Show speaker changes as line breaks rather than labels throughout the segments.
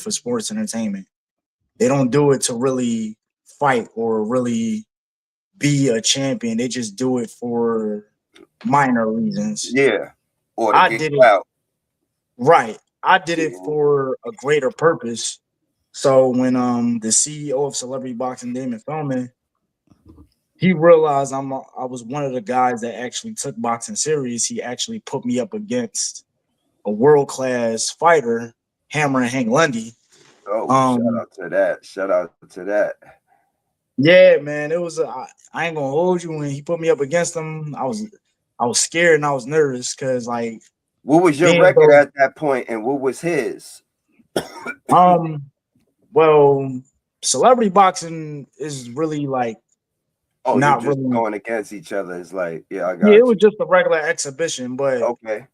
for sports entertainment. They don't do it to really fight or really be a champion. They just do it for minor reasons.
Yeah. Or to
I
get
did it
clout.
right. I did it
Mhm.
for a greater purpose. So when the CEO of Celebrity Boxing, Damon Feldman, he realized I was one of the guys that actually took boxing serious. He actually put me up against a world class fighter, Hammer and Hank Lundy.
Oh, shout
Um,
out to that. Shout out to that.
yeah, man, it was. I ain't gonna hold you. When he put me up against him, I was scared and I was nervous because like
What was your
being
record
so
at that point, and what was his?
um well, celebrity boxing is really like
Oh, you
not
just
really.
going against each other. It's like, yeah, I
Yeah, it
got
was
you.
just a regular exhibition, but
Okay.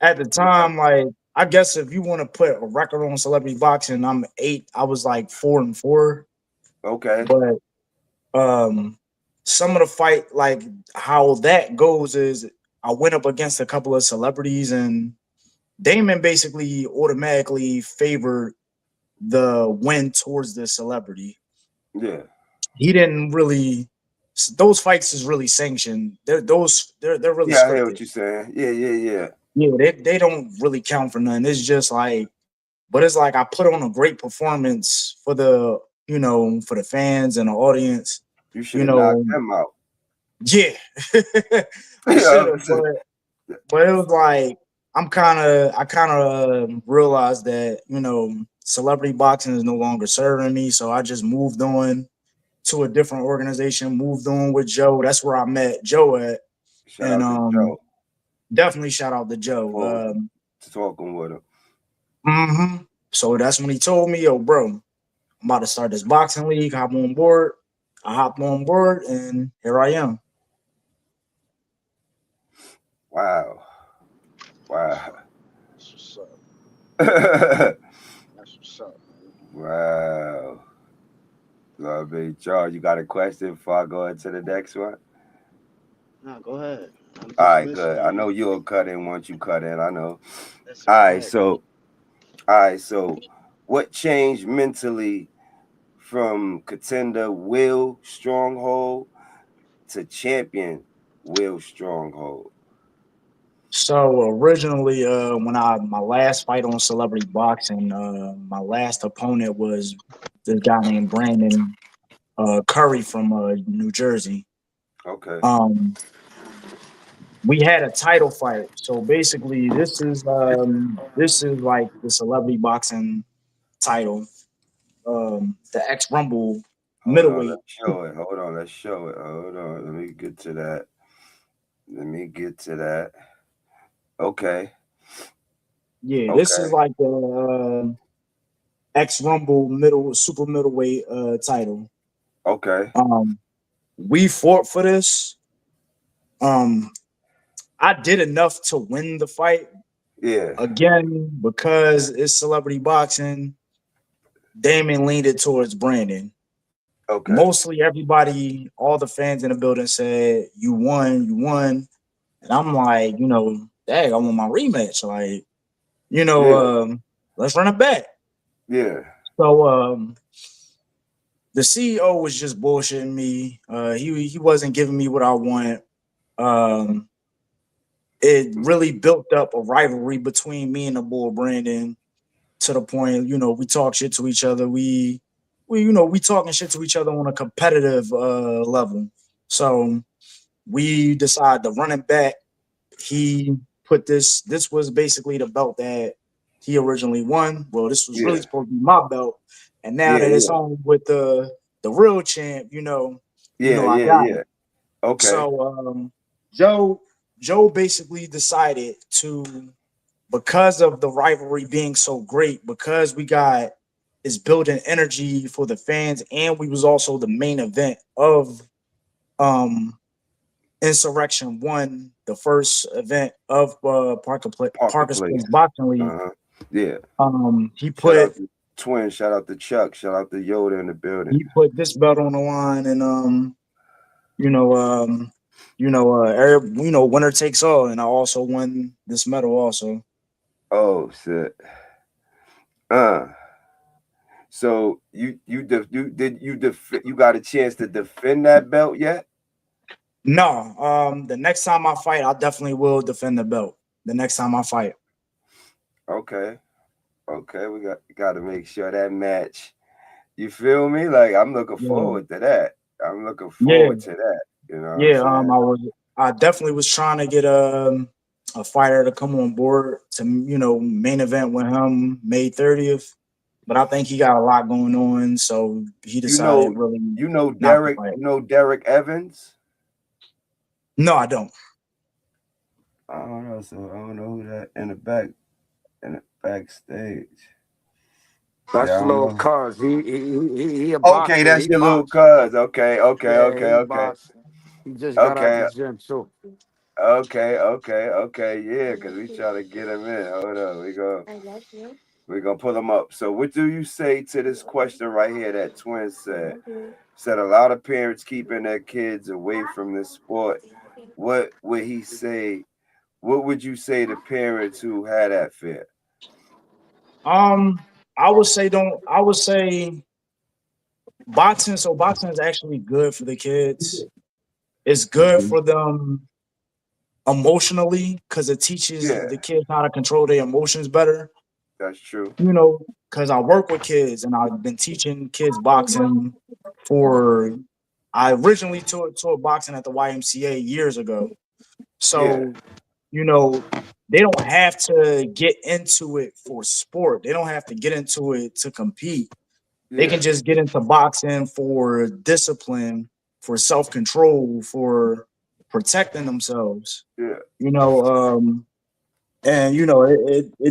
at the
Okay.
time, like I guess if you want to put a record on celebrity boxing, I'm 8. I was like 4-4,
Okay.
but um some of the fight, like how that goes is I went up against a couple of celebrities and Damon basically automatically favored the win towards the celebrity.
Yeah.
He didn't really those fights is really sanctioned. They're really
Yeah, I hear what
scripted.
you're saying. Yeah, yeah, yeah.
Yeah, they don't really count for nothing. It's just like, but it's like I put on a great performance for the, for the fans and the audience.
You should
You
have knocked
know,
them out.
yeah, I should
Yeah.
have, but it was like I kind of realized that celebrity boxing is no longer serving me, so I just moved on to a different organization. Moved on with Joe. That's where I met Joe at,
Shout
and
out to Joe
definitely shout out to Joe.
for talking with him.
So that's when he told me, "Yo, bro, I'm about to start this boxing league. Hop on board." I hopped on board, and here I am.
Wow. Wow.
That's what's up.
Wow.
That's what's up, man.
So, big Charles, you got a question before I go into the next one?
Nah, go ahead. I'm
All
just
right, good. I
listening.
know you'll cut in once you cut in. I know.
That's a
All right,
fact.
so all right, so what changed mentally from contender Will Stronghold to champion Will Stronghold?
So originally, when my last fight on celebrity boxing, my last opponent was this guy named Brandon Curry from New Jersey.
Okay.
Um, we had a title fight. So basically, this is like the celebrity boxing title, the X Rumble
Hold on,
middleweight.
let's show it. Hold on, let's show it. Hold on, let me get to that. Let me get to that. Okay.
Yeah, this is
Okay.
like the X Rumble super middleweight title.
Okay.
Um, we fought for this. Um, I did enough to win the fight.
Yeah.
Again, because it's celebrity boxing, Damon leaned it towards Brandon.
Okay.
Mostly everybody, all the fans in the building said, "You won, you won." And I'm like, dang, I want my rematch. Like, you know,
Yeah.
um, let's run it back.
Yeah.
So the CEO was just bullshitting me. He wasn't giving me what I want. Um, it really built up a rivalry between me and the bull Brandon to the point, we talk shit to each other. We talking shit to each other on a competitive level. So we decided to run it back. He put this was basically the belt that he originally won. Well, this was really
Yeah.
supposed to be my belt. And now
Yeah.
that it's
Yeah.
on with the real champ,
Yeah.
I
Yeah.
got it.
Yeah. Okay.
So Joe Joe basically decided to, because of the rivalry being so great, because we got is building energy for the fans, and we was also the main event of um Insurrection One, the first event of
Parker
Parker's
Place.
Place Boxing League.
Uh-huh. Yeah.
He
Shout
put
out to Twin. Shout out to Chuck. Shout out to Yoda in the building.
he put this belt on the line, and you know winner takes all, and I also won this medal also.
Oh shit. Uh. So you got a chance to defend that belt yet?
No. The next time I fight, I definitely will defend the belt. The next time I fight.
Okay. Okay, we got to make sure that match. You feel me? Like I'm looking forward to that. I'm looking forward to that. You know what I'm saying?
I definitely was trying to get a fighter to come on board to main event with him May 30th, but I think he got a lot going on, so he decided really not to fight.
You know Derek Evans?
No, I don't.
I don't know. So I don't know who that in the backstage.
That's a little cuz. He a boxer.
Okay, that's
He
your little
boxing.
cuz. Okay.
He boxing. He just got out the gym too.
Okay. Yeah, because we try to get him in. Hold on. We're gonna pull him up. So what do you say to this question right here that Twin said? Said a lot of parents keeping their kids away from this sport. What would he say? What would you say to parents who had that fear?
I would say boxing. So boxing is actually good for the kids. It's good for them emotionally because it teaches the kids how to control their emotions better.
That's true.
Because I work with kids and I've been teaching kids boxing I originally taught boxing at the YMCA years ago. So, they don't have to get into it for sport. They don't have to get into it to compete. They can just get into boxing for discipline, for self-control, for protecting themselves. It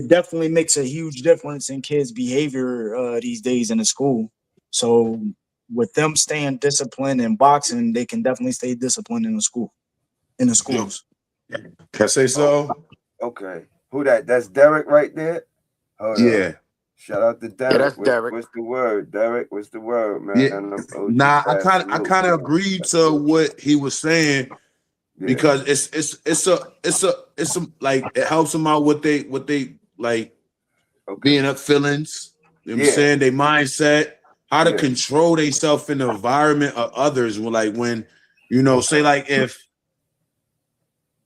definitely makes a huge difference in kids' behavior these days in the school. So with them staying disciplined in boxing, they can definitely stay disciplined in the schools.
Can I say so?
Okay. Who that? That's Derek right there? Hold on. Shout out to Derek.
Yeah, that's Derek.
What's the word, Derek? What's the word, man?
Yeah. Nah, I kind of agree to what he was saying because it's a like it helps them out what they like being up feelings. You know what I'm saying? Their mindset, how to control themselves in the environment of others. When say like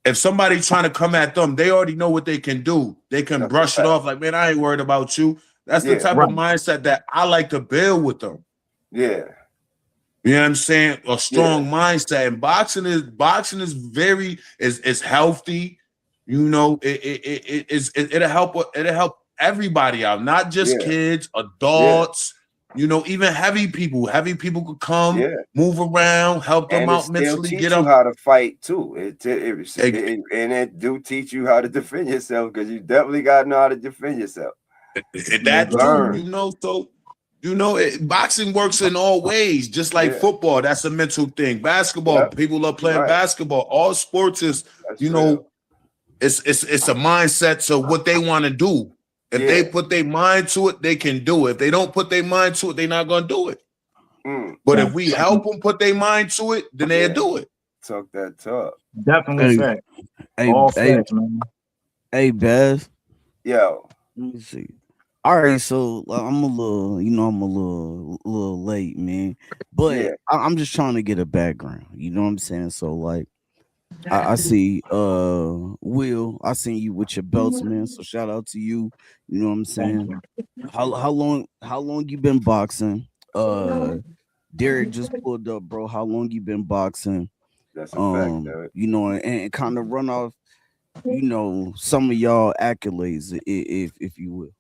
if somebody's trying to come at them, they already know what they can do. They can brush it off like, man, I ain't worried about you. That's the type of mindset that I like to build with them.
Yeah.
You know what I'm saying? A strong mindset. And boxing is very healthy. It'll help everybody out, not just kids, adults. Even heavy people. Heavy people could come, move around, help them out mentally.
Teach you how to fight too. It do teach you how to defend yourself because you definitely got to know how to defend yourself.
That too, boxing works in all ways, just like football. That's a mental thing. Basketball, people love playing basketball. All sports is, it's a mindset to what they want to do. If they put their mind to it, they can do it. If they don't put their mind to it, they're not gonna do it. But if we help them put their mind to it, then they'll do it.
Talk that talk.
Definitely fact. All facts, man.
Hey, Baz.
Yo.
Let me see. All right, so I'm a little late, man. But I'm just trying to get a background. You know what I'm saying? So like I see Will, I seen you with your belts, man. So shout out to you. You know what I'm saying? How long you been boxing? Derek just pulled up, bro. How long you been boxing?
That's a fact, Derek.
And kind of run off, some of y'all accolades, if you will.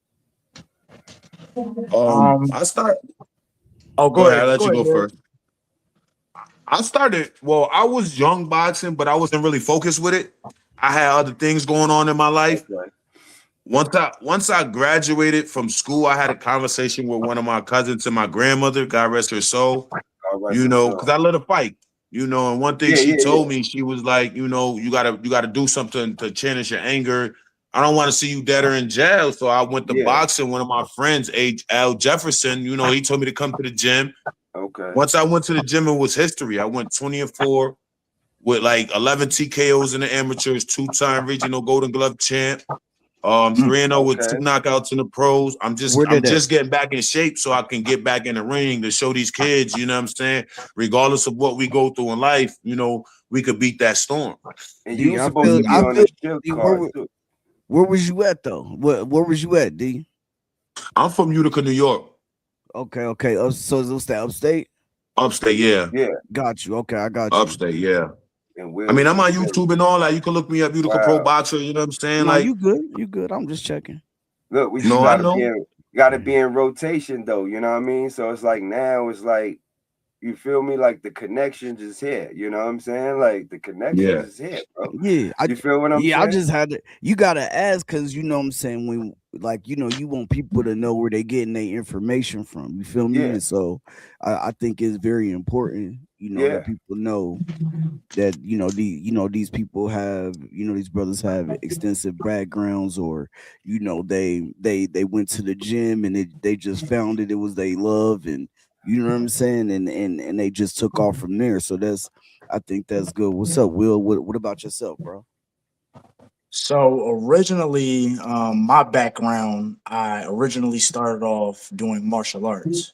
I start.
Oh, go ahead.
I'll let you go first. I started. Well, I was young boxing, but I wasn't really focused with it. I had other things going on in my life.
Okay.
Once I graduated from school, I had a conversation with one of my cousins and my grandmother, God rest her soul. Because I let her fight. And one thing she told me, she was like, you gotta do something to channel your anger. I don't want to see you dead or in jail. So I went to boxing. One of my friends, Al Jefferson, he told me to come to the gym.
Okay.
Once I went to the gym, it was history. I went 20-4 with like 11 TKOs in the amateurs, 2-time regional Golden Glove champ. 3-0 with 2 knockouts in the pros. I'm just getting back in shape so I can get back in the ring to show these kids, you know what I'm saying? Regardless of what we go through in life, you know, we could beat that storm.
And you supposed to be on the shield card too.
Where was you at though? Where was you at, D?
I'm from Utica, New York.
Okay. So is that upstate?
Upstate, yeah.
Yeah.
Got you. Okay, I got you.
Upstate, yeah.
And
I mean, I'm on YouTube and all that. You can look me up, Utica Pro Boxer. You know what I'm saying?
No,
like,
you good. I'm just checking.
Look, we gotta be in rotation though. You know what I mean? So it's like now it's like, you feel me? Like the connection just here. You know what I'm saying? Like the connection is here, bro.
Yeah,
you feel what I'm saying?
Yeah, I just had to. You gotta ask because you know what I'm saying, when like you want people to know where they getting their information from. You feel me? And so I think it's very important. That people know that these people have these brothers have extensive backgrounds, or they went to the gym and they just found it was they love, and you know what I'm saying, and they just took off from there. So I think that's good. What's up, Will? What about yourself, bro?
So originally, my background, I originally started off doing martial arts.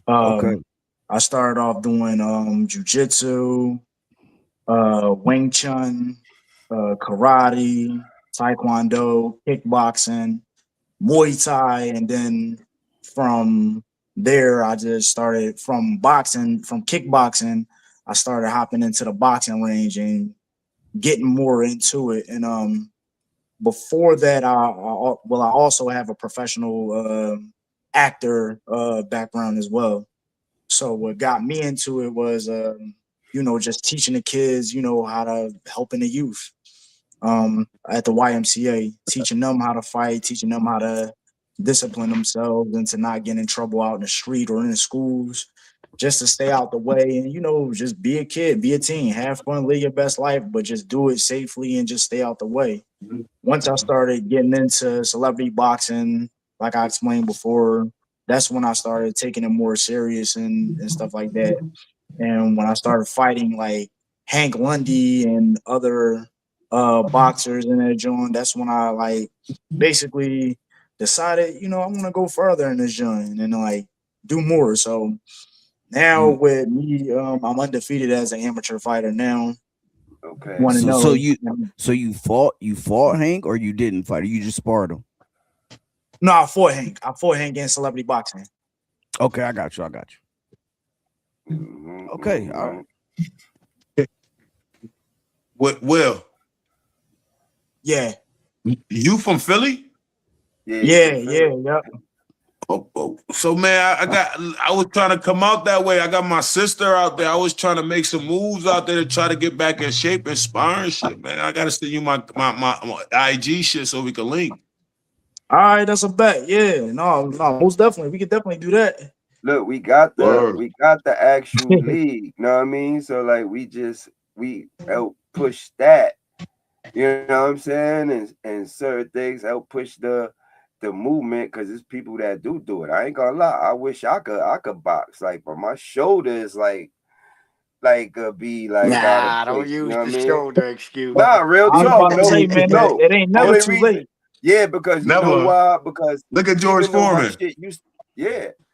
Okay.
I started off doing jiu-jitsu, Wing Chun, karate, taekwondo, kickboxing, Muay Thai, and then from there I just started from kickboxing. I started hopping into the boxing range and getting more into it. And before that, I also have a professional actor background as well. So what got me into it was just teaching the kids, how to helping the youth at the YMCA, teaching them how to fight, teaching them how to discipline themselves and to not get in trouble out in the street or in the schools, just to stay out the way and, just be a kid, be a teen, have fun, live your best life, but just do it safely and just stay out the way. Once I started getting into celebrity boxing, like I explained before, that's when I started taking it more serious and stuff like that. And when I started fighting like Hank Lundy and other boxers in that joint, that's when I like basically decided, I'm gonna go further in this joint and like do more. So now with me, I'm undefeated as an amateur fighter now.
Okay.
So you fought Hank, or you didn't fight, or you just sparred him?
No, I fought Hank in celebrity boxing.
Okay, I got you. Okay, all right.
What, Will?
Yeah.
You from Philly?
Yeah.
Oh. So man, I was trying to come out that way. I got my sister out there. I was trying to make some moves out there to try to get back in shape and sparring shit, man. I gotta send you my IG shit so we can link.
All right, that's a bet. Yeah, no, most definitely. We could definitely do that.
Look, we got the actual league, you know what I mean? So like we help push that, you know what I'm saying? And certain things help push the movement, because it's people that do it. I ain't gonna lie. I wish I could box, like, but my shoulder is like be like,
nah, don't use the shoulder excuse.
Nah, real talk. No,
it ain't never too late.
Yeah, because you know why? Because
look at George Foreman.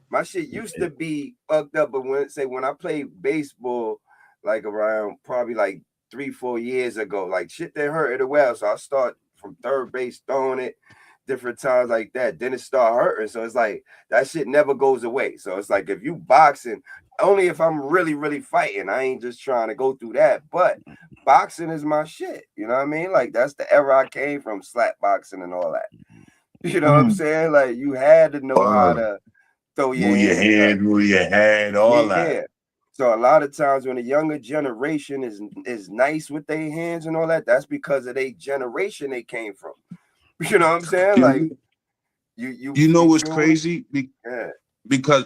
My shit used to be fucked up, but when I played baseball, like around probably like 3-4 years ago, like shit that hurt it well. So I start from third base throwing it different times like that. Then it start hurting. So it's like that shit never goes away. So it's like if you boxing, only if I'm really, really fighting. I ain't just trying to go through that. But boxing is my shit. You know what I mean? Like that's the era I came from, slap boxing and all that. You know what I'm saying? Like you had to know how to throw
move your hand, all that.
So a lot of times when the younger generation is nice with their hands and all that, that's because of their generation they came from. You know what I'm saying? Like you
know what's crazy? Because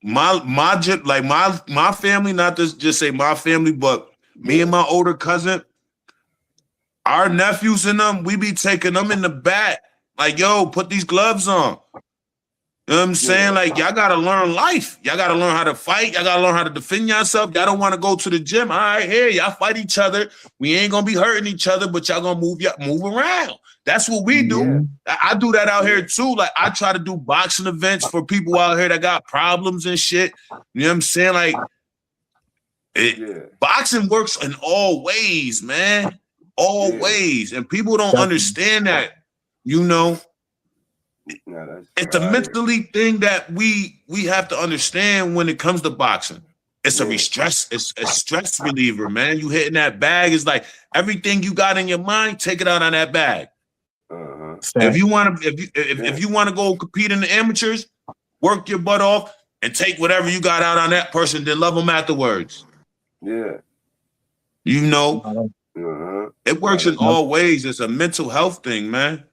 my family, not to just say my family, but me and my older cousin, our nephews and them, we be taking them in the back. Like, yo, put these gloves on. You know what I'm saying? Like, y'all gotta learn life. Y'all gotta learn how to fight. Y'all gotta learn how to defend yourself. Y'all don't want to go to the gym. All right, here, y'all fight each other. We ain't gonna be hurting each other, but y'all gonna move around. That's what we do. I do that out here too. Like, I try to do boxing events for people out here that got problems and shit. You know what I'm saying? Like, boxing works in all ways, man. All ways. And people don't understand that, you know. It's a mentally thing that we have to understand when it comes to boxing. It's a stress reliever, man. You hitting that bag is like everything you got in your mind, take it out on that bag. If you want to, if you want to go compete in the amateurs, work your butt off and take whatever you got out on that person, then love them afterwards.
Yeah.
You know, it works in all ways. It's a mental health thing, man.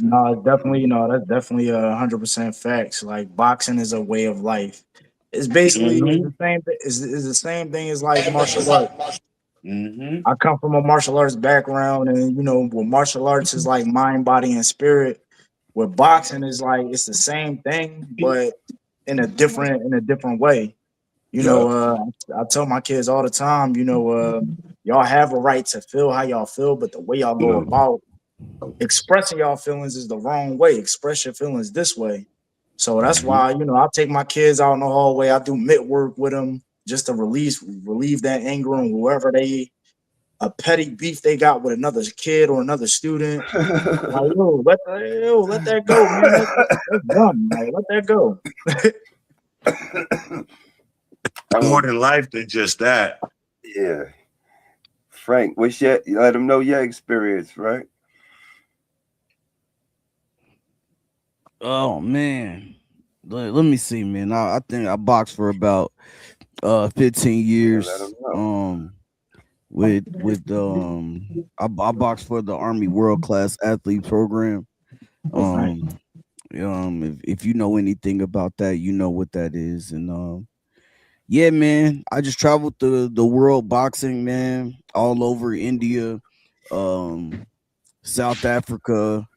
No, definitely, that's definitely 100% facts. Like, boxing is a way of life. It's basically the same. It's the same thing as like martial arts. I come from a martial arts background, and with martial arts is like mind, body, and spirit. With boxing is like it's the same thing, but in a different way. I tell my kids all the time, y'all have a right to feel how y'all feel, but the way y'all go about expressing y'all feelings is the wrong way. Express your feelings this way. So that's why, I'll take my kids out in the hallway. I do mitt work with them just to relieve that anger on whoever a petty beef they got with another kid or another student. Like, let that go, man. That's dumb. Like, let that go.
More in life than just that.
Yeah. Frank, you let them know your experience, right?
Oh man, let me see, man. I think I boxed for about 15 years. I boxed for the Army World Class Athlete Program. If you know anything about that, you know what that is. And yeah, man, I just traveled the world boxing, man, all over India, South Africa,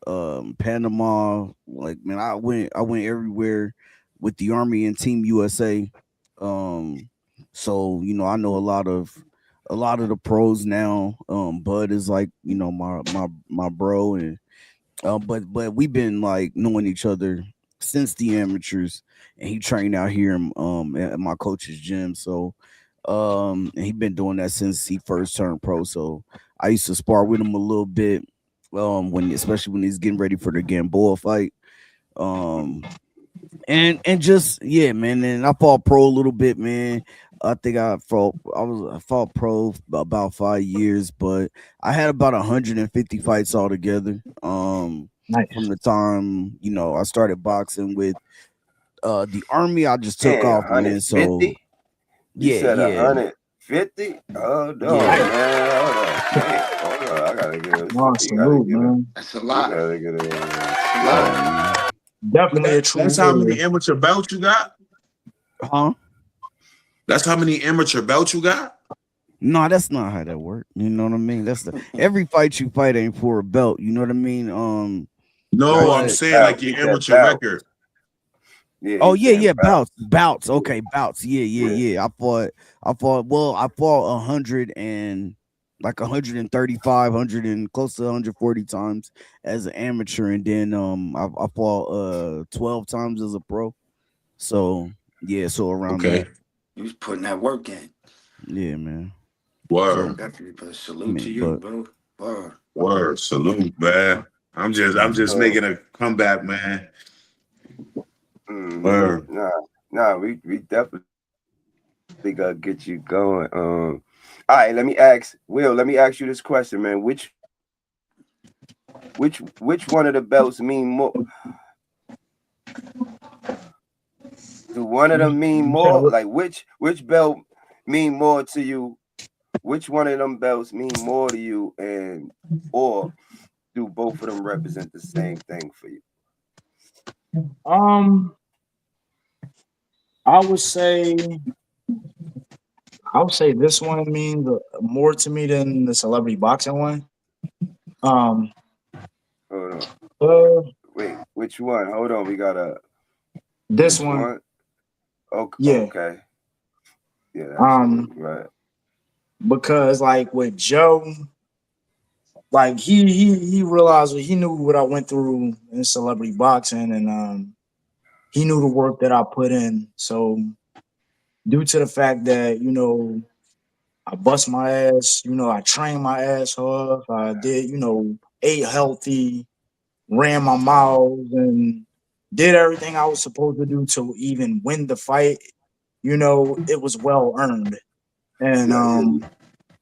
Panama. Like, man, I went everywhere with the Army and Team USA. So I know a lot of the pros now. Bud is like my bro, and but we've been like knowing each other since the amateurs, and he trained out here at my coach's gym. So and he been doing that since he first turned pro. So I used to spar with him a little bit, especially when he's getting ready for the Gamboa fight. And just man. And I fought pro a little bit, man. I think I fought pro about 5 years, but I had about 150 fights altogether.
Nice.
From the time I started boxing with the Army, I just took off, man. So
you said 150? Oh no, man! Hold on. I gotta get it.
Salute, man.
That's a lot.
Definitely a true.
That's how many amateur belts you got?
Huh?
That's how many amateur belts you got?
No, that's not how that works. You know what I mean? That's every fight you fight ain't for a belt. You know what I mean?
No, I'm saying like your amateur record.
Yeah, bouts. Okay, bouts. Yeah. I fought 100 and like 135, 100 and close to 140 times as an amateur, and then I fought 12 times as a pro. So so around that.
You was putting that work in.
Yeah, man.
Word.
So, definitely put a salute to you, bro.
Word. Salute, man. I'm just making a comeback, man. Word.
Nah, we definitely gotta get you going. All right, let me ask you this question, man. Which one of the belts mean more? Do one of them mean more? Like which belt mean more to you? Which one of them belts mean more to you, or do both of them represent the same thing for you?
I would say this one means more to me than the celebrity boxing one.
Hold on. Wait, which one? Hold on, we got
this one.
Okay,
Yeah.
okay. Yeah, absolutely right.
Because like with Joe, like he realized he knew what I went through in celebrity boxing, and he knew the work that I put in. So due to the fact that, you know, I bust my ass, you know, I trained my ass off, I did, you know, ate healthy, ran my miles, and did everything I was supposed to do to even win the fight, you know, it was well earned. And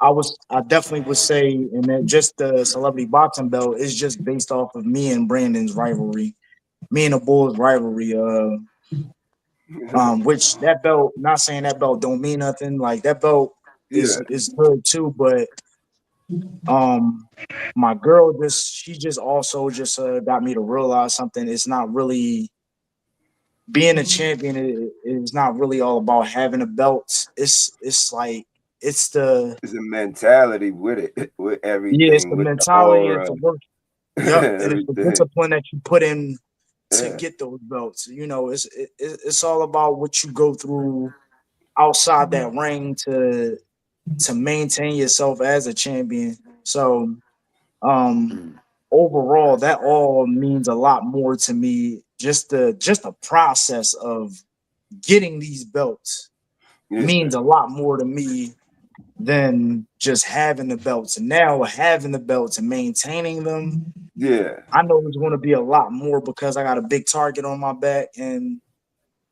I definitely would say, and that just the celebrity boxing belt is just based off of me and Brandon's rivalry, me and the Bulls rivalry. Which that belt, not saying that belt don't mean nothing. Like that belt is good too, but my girl she just also just got me to realize something. It's not really being a champion. It's not really all about having a belt. It's like it's a
mentality with it, with everything.
Yeah, it's the
with
mentality.
the
It's the work. Yep, and it's the discipline that you put in to get those belts. You know, it's all about what you go through outside that ring to maintain yourself as a champion. So overall, that all means a lot more to me. Just the process of getting these belts means a lot more to me than just having the belts. And now having the belts and maintaining them, I know it's going to be a lot more because I got a big target on my back, and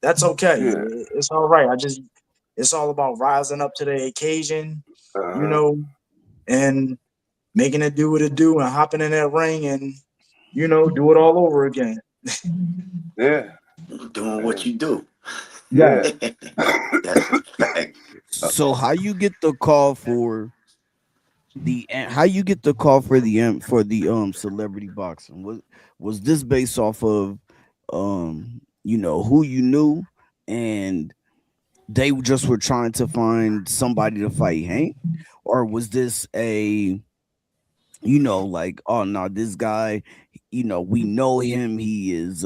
that's okay. It's all right. It's all about rising up to the occasion, you know, and making it do what it do and hopping in that ring and, you know, do it all over again.
Doing what you do.
Yeah.
That's a fact.
So how you get the call for the celebrity boxing? Was this based off of you know, who you knew and they just were trying to find somebody to fight Hank? Or was this a, you know, like, oh no, this guy, you know, we know him, he's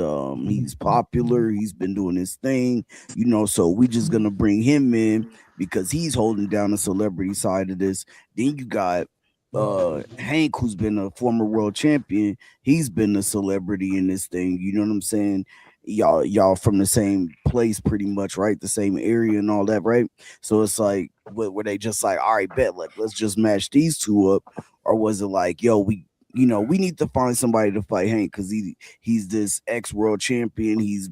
popular, he's been doing his thing, you know, so we just gonna bring him in because he's holding down the celebrity side of this. Then you got Hank, who's been a former world champion, he's been a celebrity in this thing, you know what I'm saying? Y'all from the same place pretty much, right? The same area and all that, right? So it's like, were they just like, all right, bet, like, let's just match these two up? Or was it like, yo, we need to find somebody to fight Hank because he's this ex-world champion, he's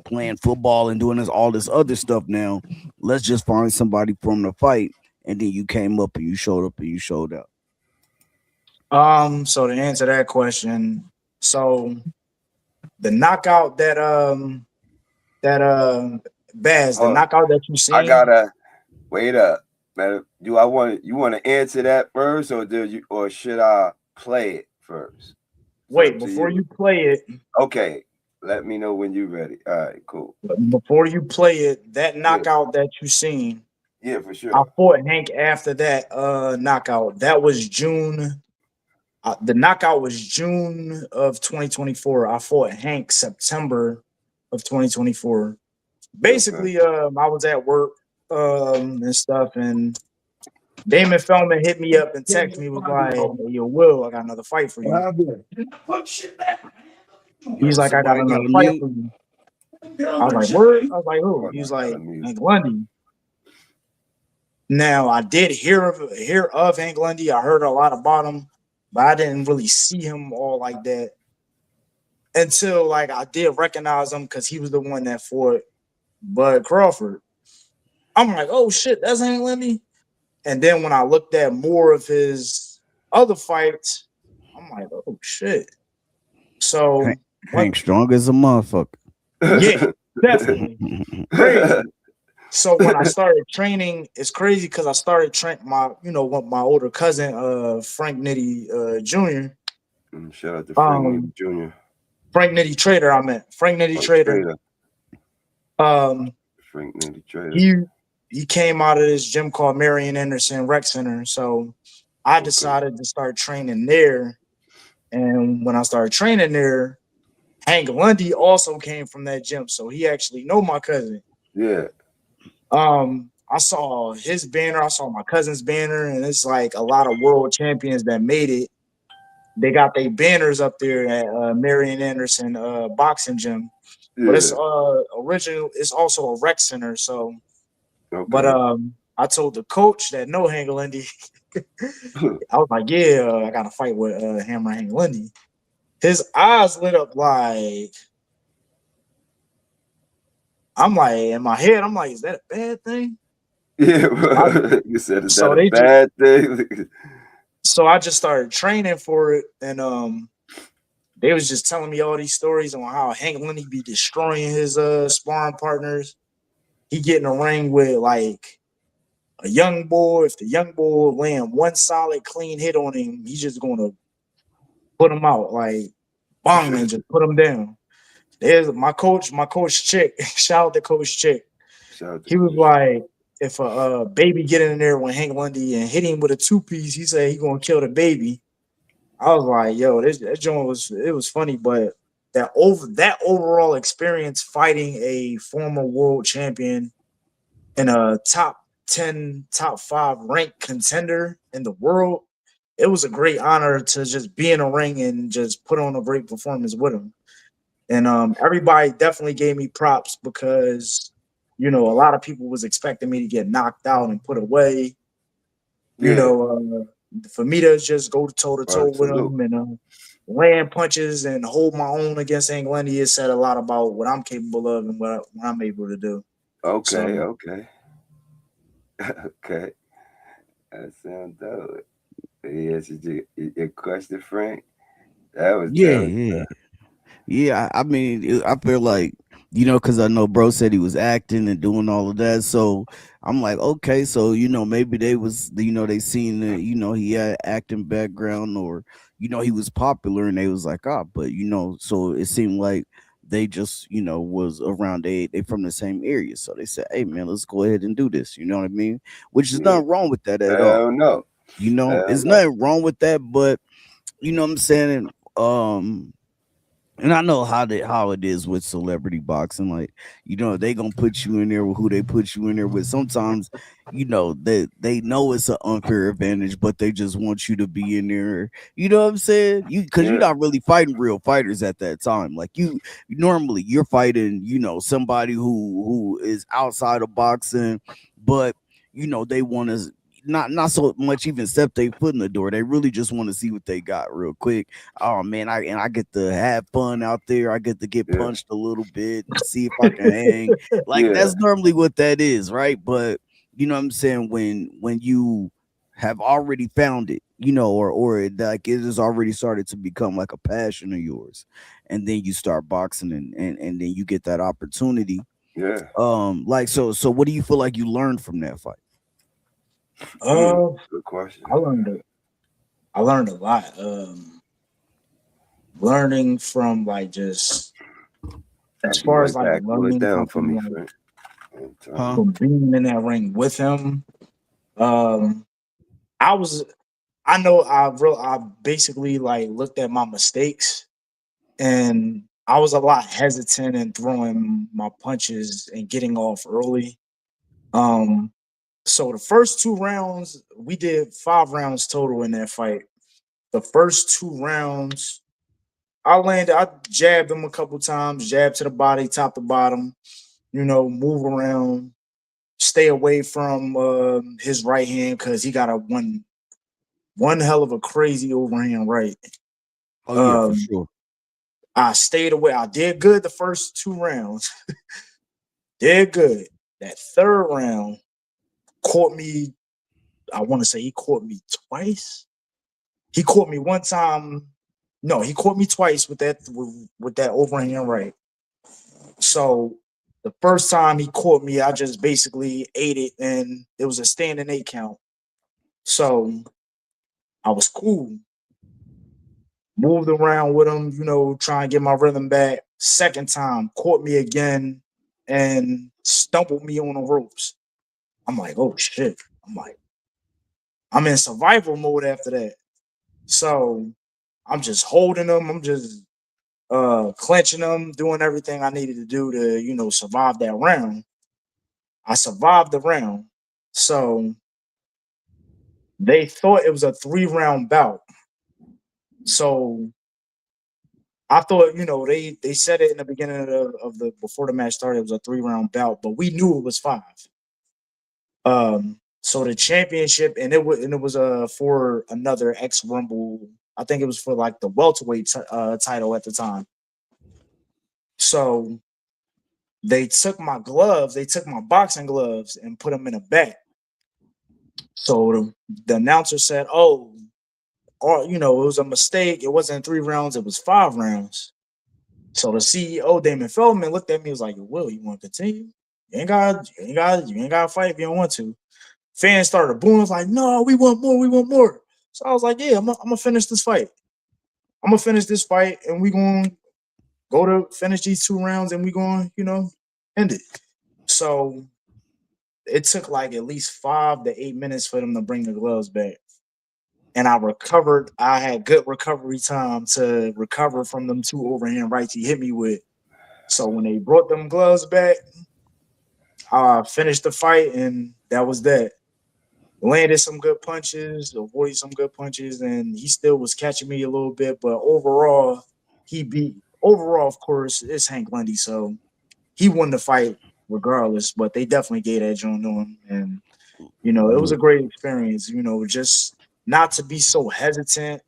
playing football and doing all this other stuff now, let's just find somebody for him to fight? And then you came up and you showed up and you showed up.
So to answer that question, so the knockout Baz, the knockout that you seen.
I gotta wait up, man. You want to answer that first, or should I play it first?
Wait, before you play it.
Okay, let me know when you're ready. All right, cool.
Before you play it, that knockout that you seen.
Yeah, for sure.
I fought Hank after that knockout. That was June. The knockout was June of 2024. I fought Hank September of 2024. Basically, I was at work and stuff, and Damon Feldman hit me up and texted me, was like, hey, yo, Will, I got another fight for you. He's like, I got another fight for you. I was like, word? I was like, who? He was like, Hank Lundy. Now, I did hear of Hank Lundy. I heard a lot about him, but I didn't really see him all like that until like I did recognize him because he was the one that fought Bud Crawford. I'm like, oh shit, that's Hank Lundy. And then when I looked at more of his other fights, I'm like, oh shit. So
Hank strong as a motherfucker.
Yeah, definitely. Crazy. So when I started training, it's crazy because I started training my older cousin, Frank Nitty Jr.
Shout out to Frank Nitty Jr.
Frank Nitty Trader, I meant. Frank Nitty Trader.
Frank Nitty Trader.
He came out of this gym called Marion Anderson Rec Center. So I decided to start training there. And when I started training there, Hank Lundy also came from that gym, so he actually know my cousin.
Yeah.
I saw his banner, I saw my cousin's banner, and it's like a lot of world champions that made it. They got their banners up there at Marion Anderson boxing gym.
Yeah.
But it's original, it's also a rec center. So but I told the coach that no Hank Lundy. I was like, yeah, I gotta fight with Hammer Hank Lundy. His eyes lit up like I'm like in my head, I'm like, is that a bad thing?
Yeah, you said is
So
that a bad thing?
So I just started training for it, and they was just telling me all these stories on how Hank Lundy be destroying his sparring partners. He get in a ring with like a young boy. If the young boy land one solid clean hit on him, he's just gonna put him out like bong and just put him down. There's my coach Chick. Shout out to Coach Chick. He was like, if a baby get in there with Hank Lundy and hit him with a 2-piece, he said he gonna kill the baby. I was like, yo, that joint was funny, but that overall experience fighting a former world champion and a top 10, top 5 ranked contender in the world, it was a great honor to just be in a ring and just put on a great performance with him. And everybody definitely gave me props because, you know, a lot of people was expecting me to get knocked out and put away. You know, for me to just go toe-to-toe with him and land punches and hold my own against Hank Lundy, it said a lot about what I'm capable of and what I'm able to do.
Okay. That sounds dope. Yes, your question, Frank. That was
Yeah. I mean, I feel like, you know, because I know bro said he was acting and doing all of that. So I'm like, okay, so, you know, maybe they was, you know, they seen that, you know, he had acting background or, you know, he was popular and they was like, but, you know, so it seemed like they just, you know, was around, they from the same area. So they said, hey, man, let's go ahead and do this. You know what I mean? Which is nothing wrong with that at all.
No.
You know, it's nothing wrong with that, but, you know what I'm saying? And I know how it is with celebrity boxing. Like, you know, they gonna put you in there with who they put you in there with. Sometimes, you know, they know it's an unfair advantage, but they just want you to be in there. You know what I'm saying? Because you're not really fighting real fighters at that time. Like normally you're fighting, you know, somebody who is outside of boxing, but you know they want to not so much even step their foot in the door. They really just want to see what they got real quick. Oh man, I get to have fun out there. I get to get punched a little bit and see if I can hang. Like that's normally what that is, right? But you know what I'm saying, when you have already found it, you know, or like it has already started to become like a passion of yours, and then you start boxing and then you get that opportunity. Like so what do you feel like you learned from that fight?
Good question.
I learned a lot. Learning from like just as far as like learning from like from being in that ring with him. I basically like looked at my mistakes and I was a lot hesitant in throwing my punches and getting off early. So the first 2 rounds, we did 5 rounds total in that fight. The first 2 rounds, I jabbed him a couple times, jab to the body, top to bottom, you know, move around, stay away from his right hand because he got a one hell of a crazy overhand right.
Oh yeah, for sure.
I stayed away. I did good the first 2 rounds. Did good. That 3rd round caught me. I want to say he caught me twice. He caught me one time. No, he caught me twice with that overhand right. So the first time he caught me, I just basically ate it, and it was a standing 8 count. So I was cool. Moved around with him, you know, trying to get my rhythm back. Second time, caught me again and stumbled me on the ropes. I'm like, oh shit. I'm in survival mode after that. So I'm just holding him. I'm just clinching them, doing everything I needed to do to, survive that round. I survived the round. So they thought it was a 3-round bout. So I thought, they said it in the beginning of the before the match started, it was a 3-round bout, but we knew it was 5. So the championship, and it was for another X Rumble. I think it was for like the welterweight title at the time. So they took my gloves, they took my boxing gloves and put them in a bag. So the announcer said, "Oh, or it was a mistake. It wasn't 3 rounds, it was 5 rounds." So the CEO, Damon Feldman, looked at me and was like, "Will, you want to continue? You ain't got to fight if you don't want to." Fans started booing. Was like, "No, we want more. We want more." So I was like, "Yeah, I'm gonna finish this fight. I'm gonna finish this fight, and we gonna go to finish these 2 rounds, and we gonna, end it." So it took like at least 5 to 8 minutes for them to bring the gloves back, and I recovered. I had good recovery time to recover from them 2 overhand rights he hit me with. So when they brought them gloves back, I finished the fight, and that was that. Landed some good punches, avoided some good punches, and he still was catching me a little bit. But overall, of course, it's Hank Lundy, so he won the fight regardless. But they definitely gave that joint to him, and it was a great experience. Just not to be so hesitant.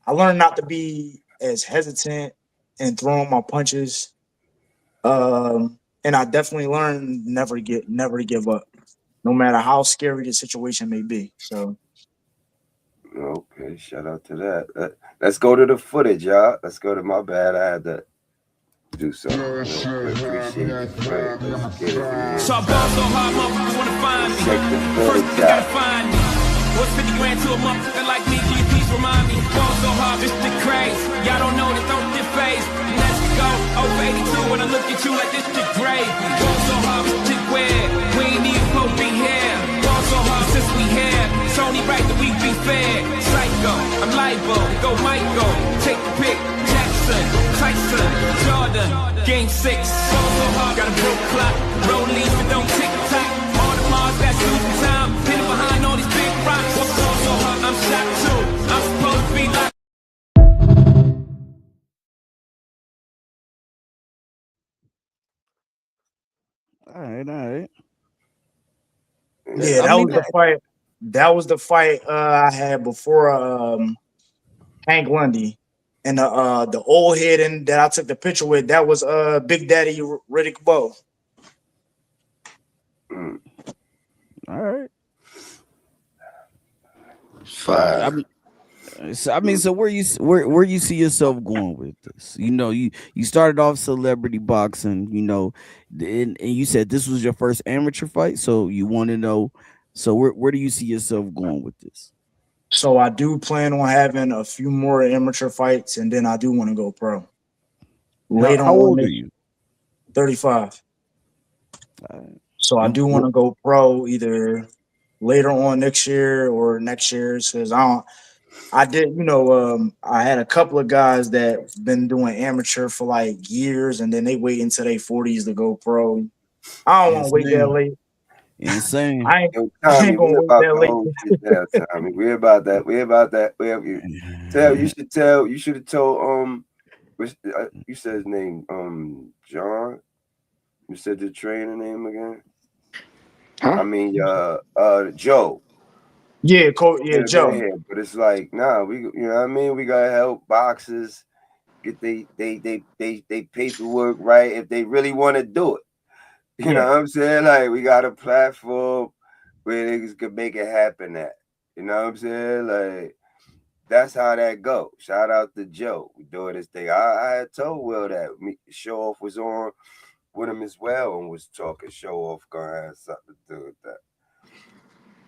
I learned not to be as hesitant and throwing my punches. And I definitely learned never to give up, no matter how scary the situation may be. So,
okay, shout out to that. Let's go to the footage, y'all. Let's go to my bad. I had to do something. Appreciate it. Right, let's get it.
So I ball so hard, motherfuckers wanna find me. First, you gotta find me. What's 50 grand to a motherfucker like me? Can you please remind me? Ball so hard, this shit crazy. Y'all don't know this, don't get phased. Let's go over 82 when I look at you like this shit great. Ball so hard, this shit weird. We ain't even supposed to be here. Ball so hard since we here. It's only right that we be fair. Psycho, I'm liable. Go Michael, take the pick. Jackson, Tyson, Jordan, game 6. Ball so hard, got a broke clock. Rollies, but don't tick tock. All the Mars that's losing time. Hidden behind all these big rocks. Ball so hard, I'm shocked too. I'm supposed to be like.
All right.
yeah, that was the fight. That was the fight I had before Hank Lundy, and the old head and that I took the picture with. That was Big Daddy Riddick Bowe.
All right.
Fine.
So where you see yourself going with this? You started off celebrity boxing, and you said this was your first amateur fight, so you want to know. So where do you see yourself going with this?
So I do plan on having a few more amateur fights, and then I do want to go pro. Later
How
on,
old are you?
35. So I do want to go pro either later on next year or next year, because I had a couple of guys that been doing amateur for like years, and then they wait until they 40s to go pro. I don't want to wait that late.
Insane.
I ain't gonna wait that late.
Tommy, we about that. You should have told you said his name John. You said the trainer name again. Huh? I mean Joe.
Yeah, Joe.
Here, but it's like, nah, what I mean? We gotta help boxers get they paperwork right if they really want to do it. You know what I'm saying? Like, we got a platform where niggas can make it happen at. You know what I'm saying? Like, that's how that goes. Shout out to Joe. We doing this thing. I had told Will that Show Off was on with him as well and was talking Show Off gonna have something to do with that.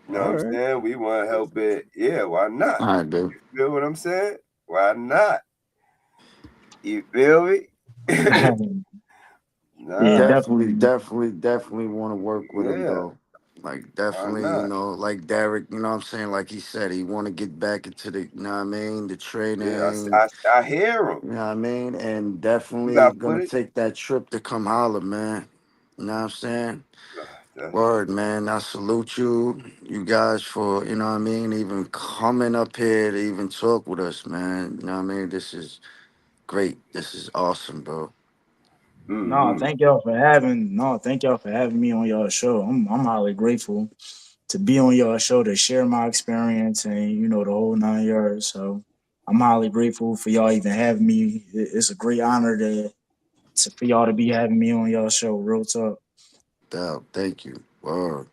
You know what I'm saying? We want to help it. Yeah, why not? I do. You feel what I'm saying? Why not? You feel me?
Definitely want to work with him, though. Like definitely, you know, like Derek, you know what I'm saying? Like he said, he want to get back into the, you know what I mean, the training.
Yeah, I hear him.
You know what I mean? And
You
definitely
got
gonna
footage?
take that trip to come holler, man. You know what I'm saying?
That's
Word, man. I salute you guys for, you know what I mean, even coming up here to even talk with us, man. You know what I mean? This is great. This is awesome, bro.
No, thank y'all for having. No, thank y'all for having me on y'all show. I'm highly grateful to be on y'all show to share my experience and the whole 9 yards. So I'm highly grateful for y'all even having me. It's a great honor for y'all to be having me on y'all show. Real talk.
Thank you. Word.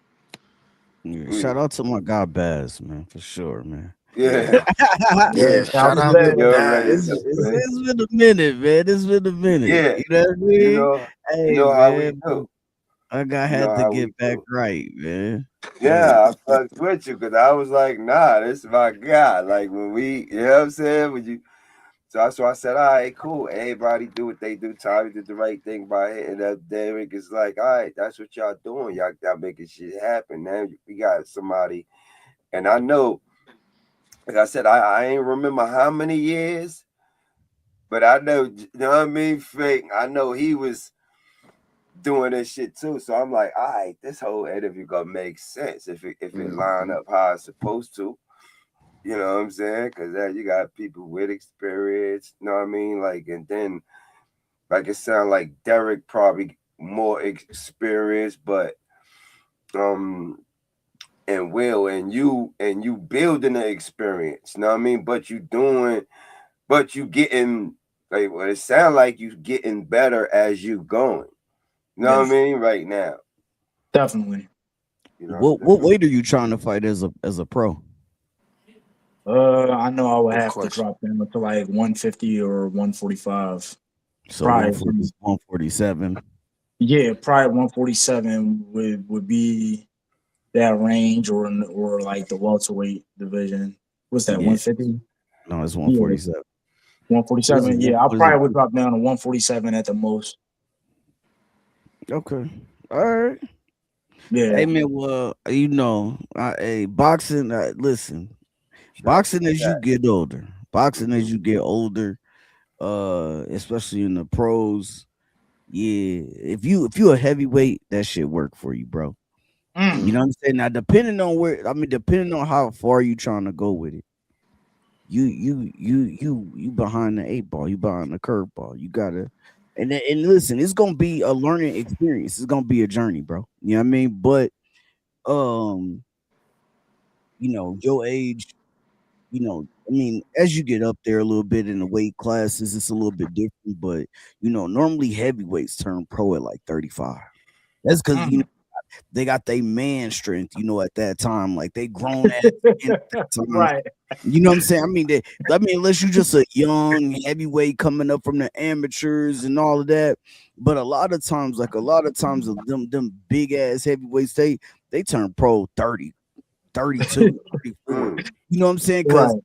Yeah, shout out to my guy Baz, man, for sure, man.
Yeah.
Yeah,
I
shout
was
out to
glad.
You already
It's,
know,
Baz.
it's,
man.
it's been a minute, man. It's been a minute.
Yeah.
You know what I
You
mean?
know, you
Hey,
know how we
man,
do.
I
You know
had to
how we
get back
do.
right, man.
Yeah, I fucked with you because I was like, nah, this is my guy. Like when we, you know what I'm saying? When you, so I said, all right, cool. Everybody do what they do. Tommy did the right thing by hitting up Derek. It's like, all right, that's what y'all doing. Y'all making shit happen. Now we got somebody, and I know, like I said, I ain't remember how many years, but I know, you know what I mean? Fake. I know he was doing this shit too. So I'm like, all right, this whole interview gonna make sense if it line up how it's supposed to. You know what I'm saying? Because you got people with experience. You know what I mean? Like, and then like it sounds like Derek probably more experienced, but and Will and you building the experience. You know what I mean? But you getting like well, it sounds like you getting better as you going. You know what I mean? Right now.
Definitely.
You know,
What weight are you trying to fight as a pro?
I know I would
Good
have to
question.
drop down to like 150 or 145.
So
Probably,
147.
yeah, probably 147 would be that range, or like the welterweight division. What's that?
Yeah,
150?
no, it's
Yeah,
147. What is it?
147. Yeah, I
What is it?
probably would drop down to 147 at the most.
Okay, all right.
Yeah.
Hey man, well, hey, boxing. Listen, boxing as you get older, especially in the pros. Yeah, if you a heavyweight, that shit work for you, bro. You know what I'm saying? Now, depending on how far you trying to go with it, you behind the 8 ball, you behind the curveball. You gotta, and listen, it's gonna be a learning experience. It's gonna be a journey, bro. You know what I mean? But um, your age, as you get up there a little bit in the weight classes, it's a little bit different. But normally heavyweights turn pro at like 35. That's because they got their man strength, at that time. Like they grown ass men at that time.
Right.
You know what I'm saying? Unless you just a young heavyweight coming up from the amateurs and all of that. But a lot of times them big ass heavyweights, they turn pro 30, 32, 34. You know what I'm saying? Because
Right.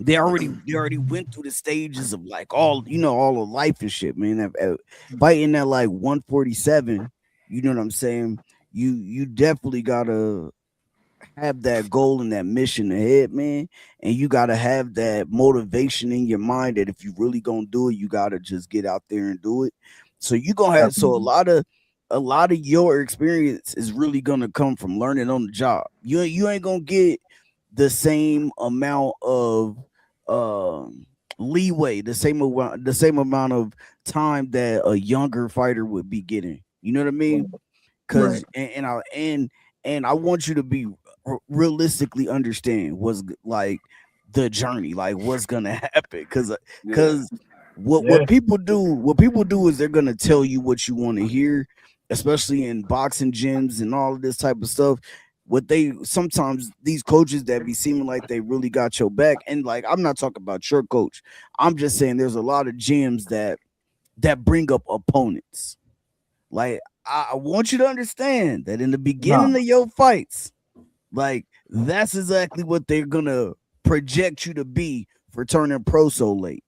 they already went through the stages of like all of life and shit, man. Fighting at like 147, you know what I'm saying? You definitely gotta have that goal and that mission ahead, man. And you gotta have that motivation in your mind that if you really gonna do it, you gotta just get out there and do it. So you gonna have
Definitely.
a lot of your experience is really gonna come from learning on the job. You ain't gonna get the same amount of leeway, the same amount of time that a younger fighter would be getting. You know what I mean?
Right.
Because and I want you to be realistically understand like the journey, like what's gonna happen. Because
Yeah.
what people do is they're gonna tell you what you want to hear, especially in boxing gyms and all of this type of stuff. What they sometimes these coaches that be seeming like they really got your back, and like I'm not talking about your coach. I'm just saying there's a lot of gyms that bring up opponents. Like I want you to understand that in the beginning
No.
of your fights, like that's exactly what they're gonna project you to be for turning pro so late.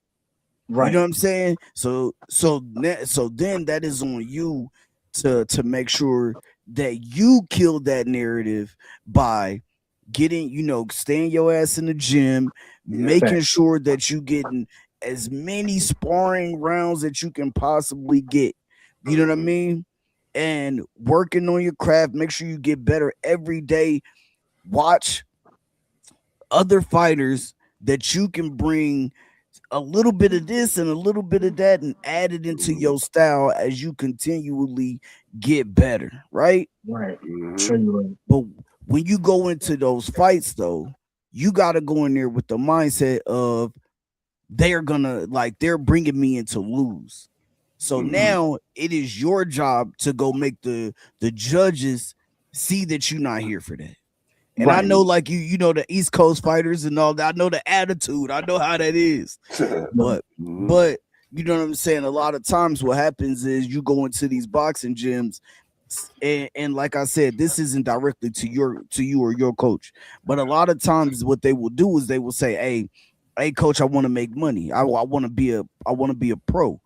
You know
Right.
what I'm saying? So then that is on you to make sure that you killed that narrative by getting, staying your ass in the gym, making sure that you getting as many sparring rounds that you can possibly get. You know what I mean? And working on your craft, make sure you get better every day. Watch other fighters that you can bring a little bit of this and a little bit of that and add it into your style as you continually get better, right?
Right. Sure you right.
But when you go into those fights, though, you got to go in there with the mindset of they're bringing me in to lose. So now it is your job to go make the judges see that you're not here for that. And I know, like you know the East Coast fighters and all that. I know the attitude. I know how that is. But you know what I'm saying? A lot of times what happens is you go into these boxing gyms and like I said, this isn't directly to you or your coach. But a lot of times what they will do is they will say, hey coach, I want to make money. I want to be a pro.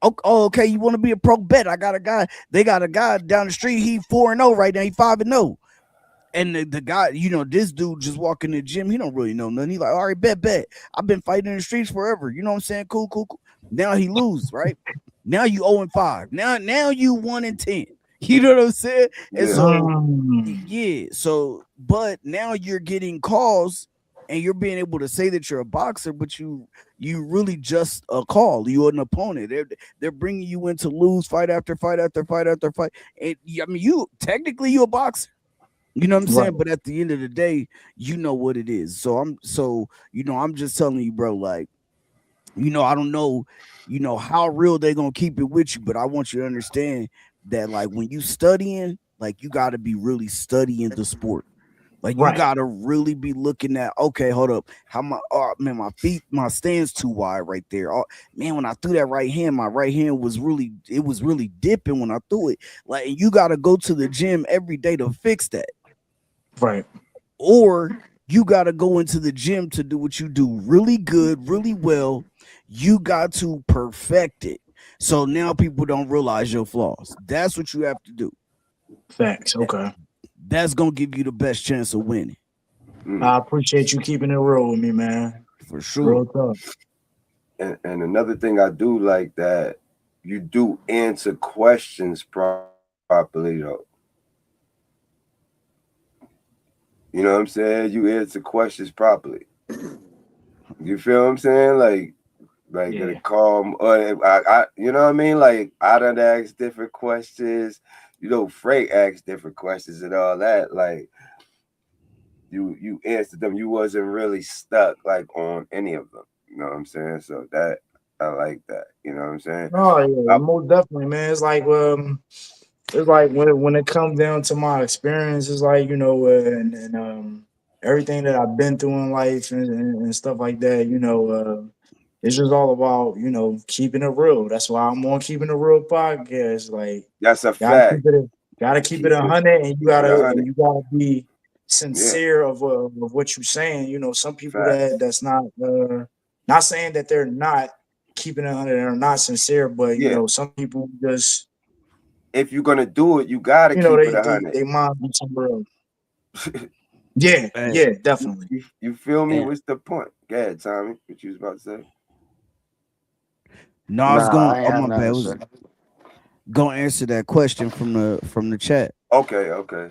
Oh, okay, you want to be a pro? Bet. I got a guy. They got a guy down the street. He 4-0 right now. He 5-0. And the guy, this dude just walking in the gym, he don't really know nothing. He like, all right, bet. I've been fighting in the streets forever. You know what I'm saying? Cool. Now he lose, right? Now you 0-5. Now you 1-10. You know what I'm saying? And but now you're getting calls and you're being able to say that you're a boxer, but you really just a call. You're an opponent. They're bringing you in to lose fight after fight after fight after fight. And I mean, you a boxer. You know what I'm saying? But at the end of the day, you know what it is. So I'm just telling you, bro, like, I don't know, how real they're gonna keep it with you, but I want you to understand that, like, when you studying, like, you gotta be really studying the sport. Like, you gotta really be looking at, okay, hold up, how my feet, my stand's too wide right there. Oh man, when I threw that right hand, my right hand was really dipping when I threw it. Like, you gotta go to the gym every day to fix that.
Right.
Or you got to go into the gym to do what you do really good, really well. You got to perfect it. So now people don't realize your flaws. That's what you have to do.
Facts. Okay.
That's going to give you the best chance of winning.
I appreciate you keeping it real with me, man.
For sure.
And another thing I do like that you do answer questions properly, though. You know what I'm saying? You answer questions properly. You feel what I'm saying? Like a calm. I you know what I mean? Like, I done asked different questions. Frank asked different questions and all that. Like, you answered them. You wasn't really stuck like on any of them. You know what I'm saying? So that I like that. You know what I'm saying?
Oh yeah, most definitely, man. It's like when it comes down to my experience, it's like, and everything that I've been through in life and stuff like that, it's just all about, keeping it real. That's why I'm on Keeping It Real podcast. Like,
that's a fact.
Gotta keep it 100, and you gotta be sincere of what you're saying. Some people that's not saying that they're not keeping it 100 or not sincere, but some people just,
if you're gonna do it, you gotta keep it 100.
They mind somewhere else. Yeah, definitely.
You feel me? What's the point? Go ahead, Tommy. What you was about to say?
No, I was going to answer that question from the chat.
Okay.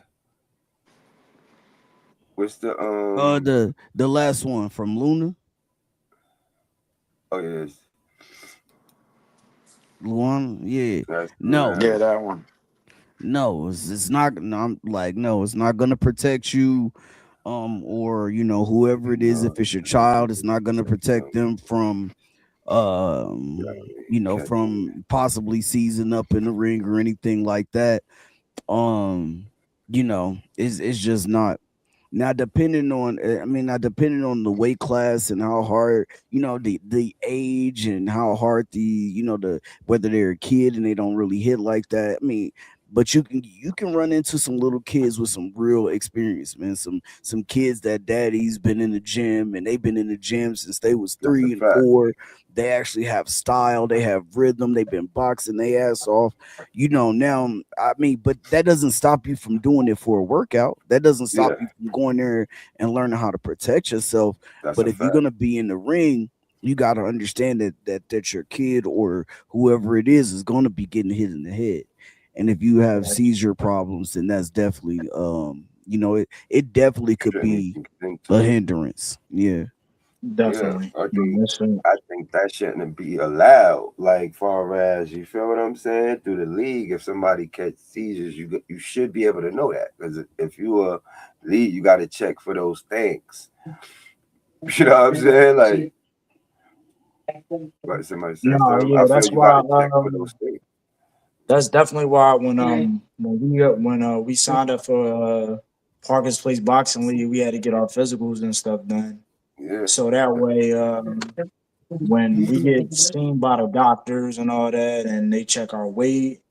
What's the
the last one from Luna?
Oh yes.
One, yeah.
No. Yeah, that one.
No, it's not. No, I'm like, no, it's not gonna protect you, or whoever it is. If it's your child, it's not gonna protect them from, from possibly seizing up in the ring or anything like that. It's just not. Now, depending on the weight class and how hard, the age and how hard the whether they're a kid and they don't really hit like that. I mean, but you can run into some little kids with some real experience, man. Some kids that daddy's been in the gym and they've been in the gym since they was 3 and 4. They actually have style, they have rhythm, they've been boxing their ass off. Now, I mean, but that doesn't stop you from doing it for a workout. That doesn't stop you from going there and learning how to protect yourself. But if you're gonna be in the ring, you got to understand that your kid or whoever it is going to be getting hit in the head. And if you have seizure problems, then that's definitely it definitely could be a hindrance. Yeah.
Definitely.
I think that shouldn't be allowed. Like, far as, you feel what I'm saying, through the league, if somebody catch seizures, you should be able to know that, because if you a lead, you got to check for those things. You know what I'm saying? Like somebody said,
no, yeah, that's why. That's definitely why when we signed up for Parker's Place Boxing League, we had to get our physicals and stuff done.
Yeah.
So that way, when we get seen by the doctors and all that, and they check our weight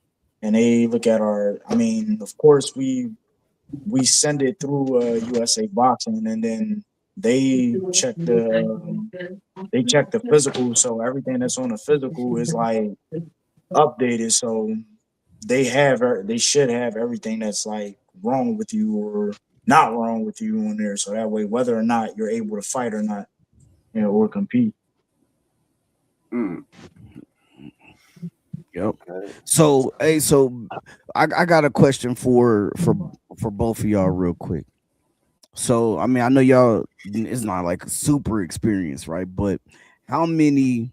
and they look at our, I mean, of course we send it through USA Boxing, and then they check the physical. So everything that's on the physical is like updated. So they should have everything that's like wrong with you or not wrong with you on there. So that way, whether or not you're able to fight or not, or compete.
Yep. So, hey, I got a question for both of y'all real quick. So, I mean, I know y'all, it's not like a super experience, right? But how many,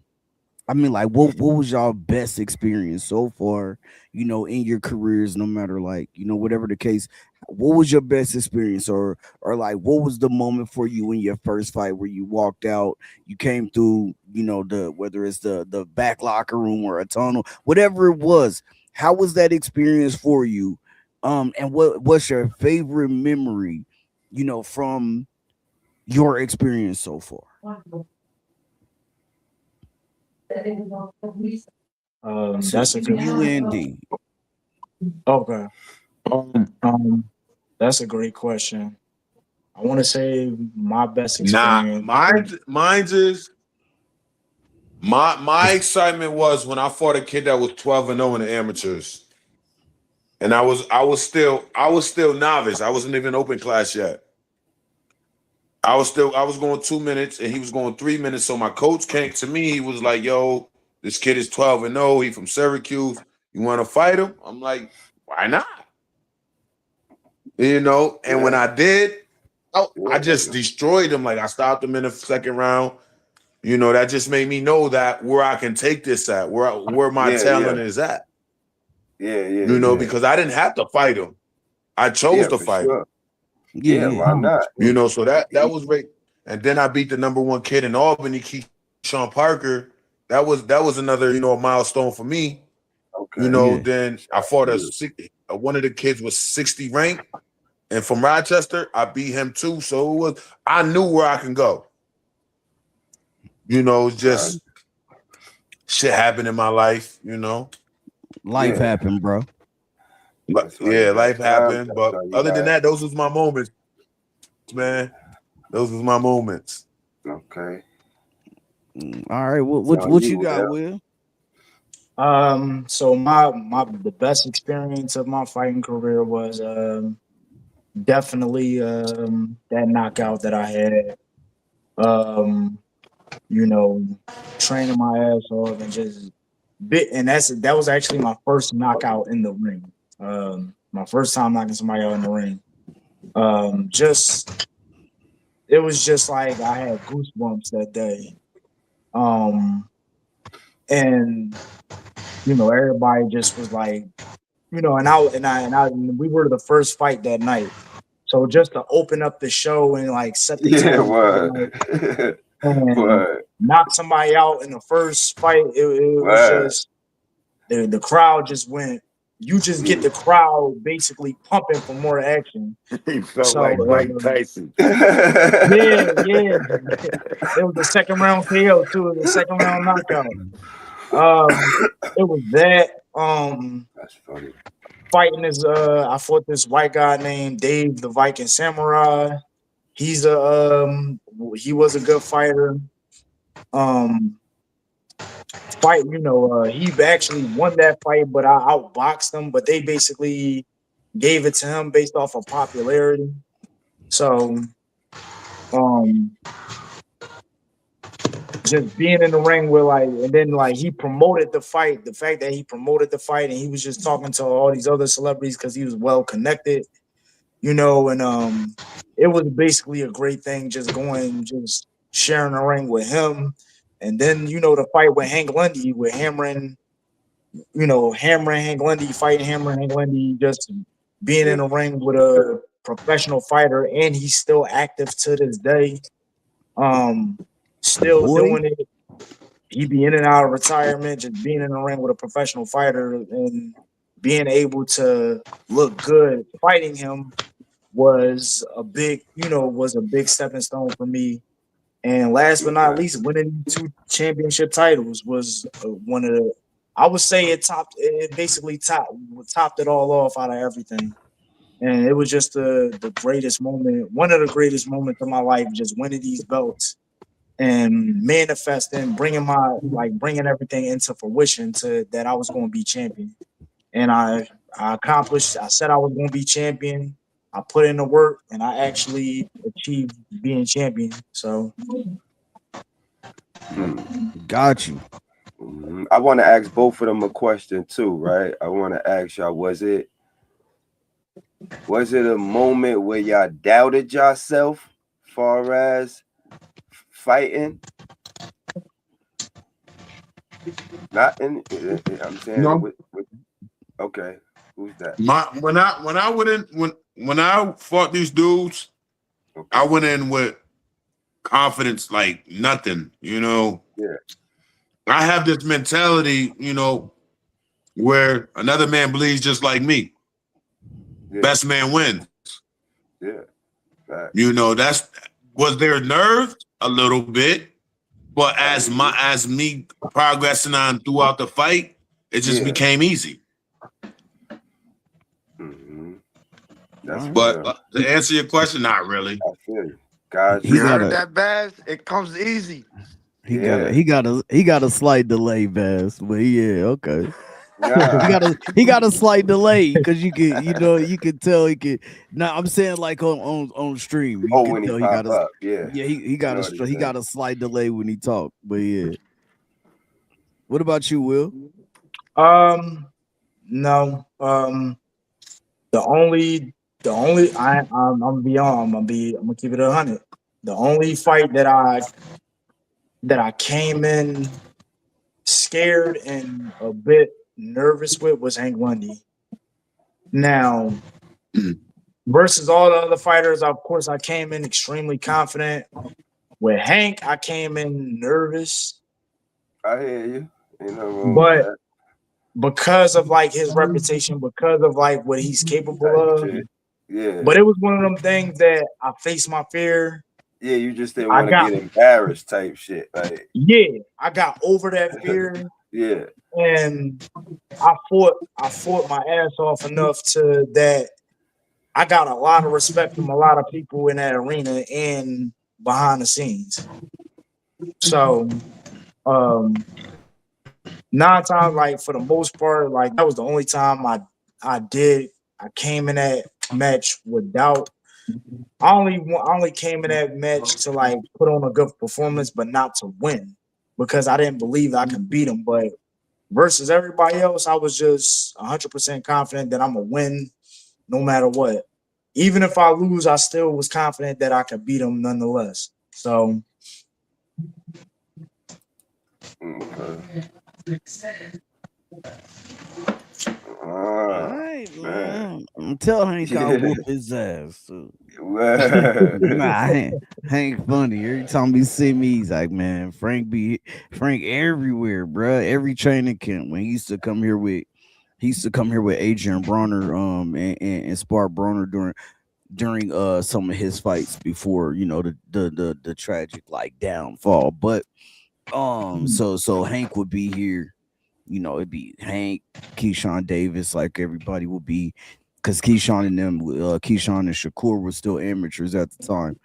I mean, like, what was y'all best experience so far, in your careers, no matter, like, whatever the case, what was your best experience, or like, what was the moment for you in your first fight where you walked out, you came through, whether it's the back locker room or a tunnel, whatever it was, how was that experience for you? And what's your favorite memory, from your experience so far?
That's a good
UND.
Okay. That's a great question. I want to say my best experience.
Mine's is my excitement was when I fought a kid that was 12-0 in the amateurs, and I was still novice. I wasn't even open class yet. I was going 2 minutes and he was going 3 minutes. So my coach came to me. He was like, "Yo, this kid is 12-0. He from Syracuse. You want to fight him?" I'm like, "Why not?" And when I did, I just destroyed him. Like, I stopped him in the second round. That just made me know that where I can take this at, where my talent is at. Because I didn't have to fight him. I chose to fight him.
Yeah,
why not?
So that was great. And then I beat the #1 kid in Albany, Sean Parker. That was another, a milestone for me.
Okay.
Then I fought one of the kids was 60 ranked, and from Rochester, I beat him too. So I knew where I can go. Just shit happened in my life,
Life happened, bro.
Life happened. But other than that, those was my moments, man. Those was my moments.
Okay.
All right. What you got, Will?
So the best experience of my fighting career was definitely that knockout that I had. Training my ass off and just that was actually my first knockout in the ring. My first time knocking somebody out in the ring. It was just like I had goosebumps that day. And everybody just was like, and we were the first fight that night. So just to open up the show and like set the tone and knock somebody out in the first fight, it was just the crowd just went. You just get the crowd basically pumping for more action.
He felt like Mike Tyson.
Yeah. It was the second round KO too. It was the second round knockout. It was that.
That's funny.
fighting is I fought this white guy named Dave the Viking Samurai. He's he was a good fighter. Fight, he actually won that fight, but I outboxed him. But they basically gave it to him based off of popularity. So, just being in the ring with and then he promoted the fight. The fact that he promoted the fight and he was just talking to all these other celebrities because he was well connected, and it was basically a great thing. Just sharing the ring with him, and then the fight with Hank Lundy with hammering Hank Lundy, fighting hammering Hank Lundy, just being in the ring with a professional fighter, and he's still active to this day. Still doing it. He be in and out of retirement, just being in the ring with a professional fighter and being able to look good fighting him was a big stepping stone for me. And last but not least, winning 2 championship titles was one of the. I would say it basically topped it all off out of everything. And it was just the greatest moment, one of the greatest moments of my life, just winning these belts and manifesting, bringing everything into fruition to that I was going to be champion. And I accomplished. I said I was going to be champion. I put in the work, and I actually achieved being champion. So,
got you.
I want to ask both of them a question too, right? I want to ask y'all: was it a moment where y'all doubted yourself, far as fighting? Not in. I'm saying.
No.
Okay, who's that?
When I fought these dudes, okay, I went in with confidence like nothing. Yeah. I have this mentality, where another man bleeds just like me. Yeah. Best man wins.
Yeah. Right.
Was there nerve a little bit, but as me progressing on throughout the fight, it just became easy. But to answer your question, not really.
I feel you. Guys,
you heard that, Baz? It comes easy.
He got a slight delay, Baz, but okay. He got a slight delay because you can tell he can. Now I'm saying like on stream. You can
when
tell
he got up,
he got a slight delay when he talked, but What about you, Will?
No. I'm gonna keep it 100. The only fight that I came in scared and a bit nervous with was Hank Lundy. Now, versus all the other fighters, of course, I came in extremely confident. With Hank, I came in nervous.
I hear you.
But because of his reputation, because of what he's capable of, But it was one of them things that I faced my fear.
Yeah, you just didn't want to get embarrassed type shit.
I got over that fear.
Yeah.
And I fought my ass off enough to that I got a lot of respect from a lot of people in that arena and behind the scenes. So 9 times, for the most part, that was the only time I came in that match with doubt. I only came in that match to put on a good performance, but not to win, because I didn't believe I could beat him. But versus everybody else, I was just 100% confident that I'm gonna win no matter what. Even if I lose, I still was confident that I could beat him nonetheless. So.
Alright, man. I'm telling Hank I'll whoop his ass. Hank funny. Every time he see me, he's like, man, Frank everywhere, bro. Every training camp. When he used to come here with Adrian Bronner, and Spar Bronner during some of his fights before the tragic downfall. But so Hank would be here you know, it'd be Hank, Keyshawn Davis, like everybody would be, because Keyshawn and Shakur were still amateurs at the time.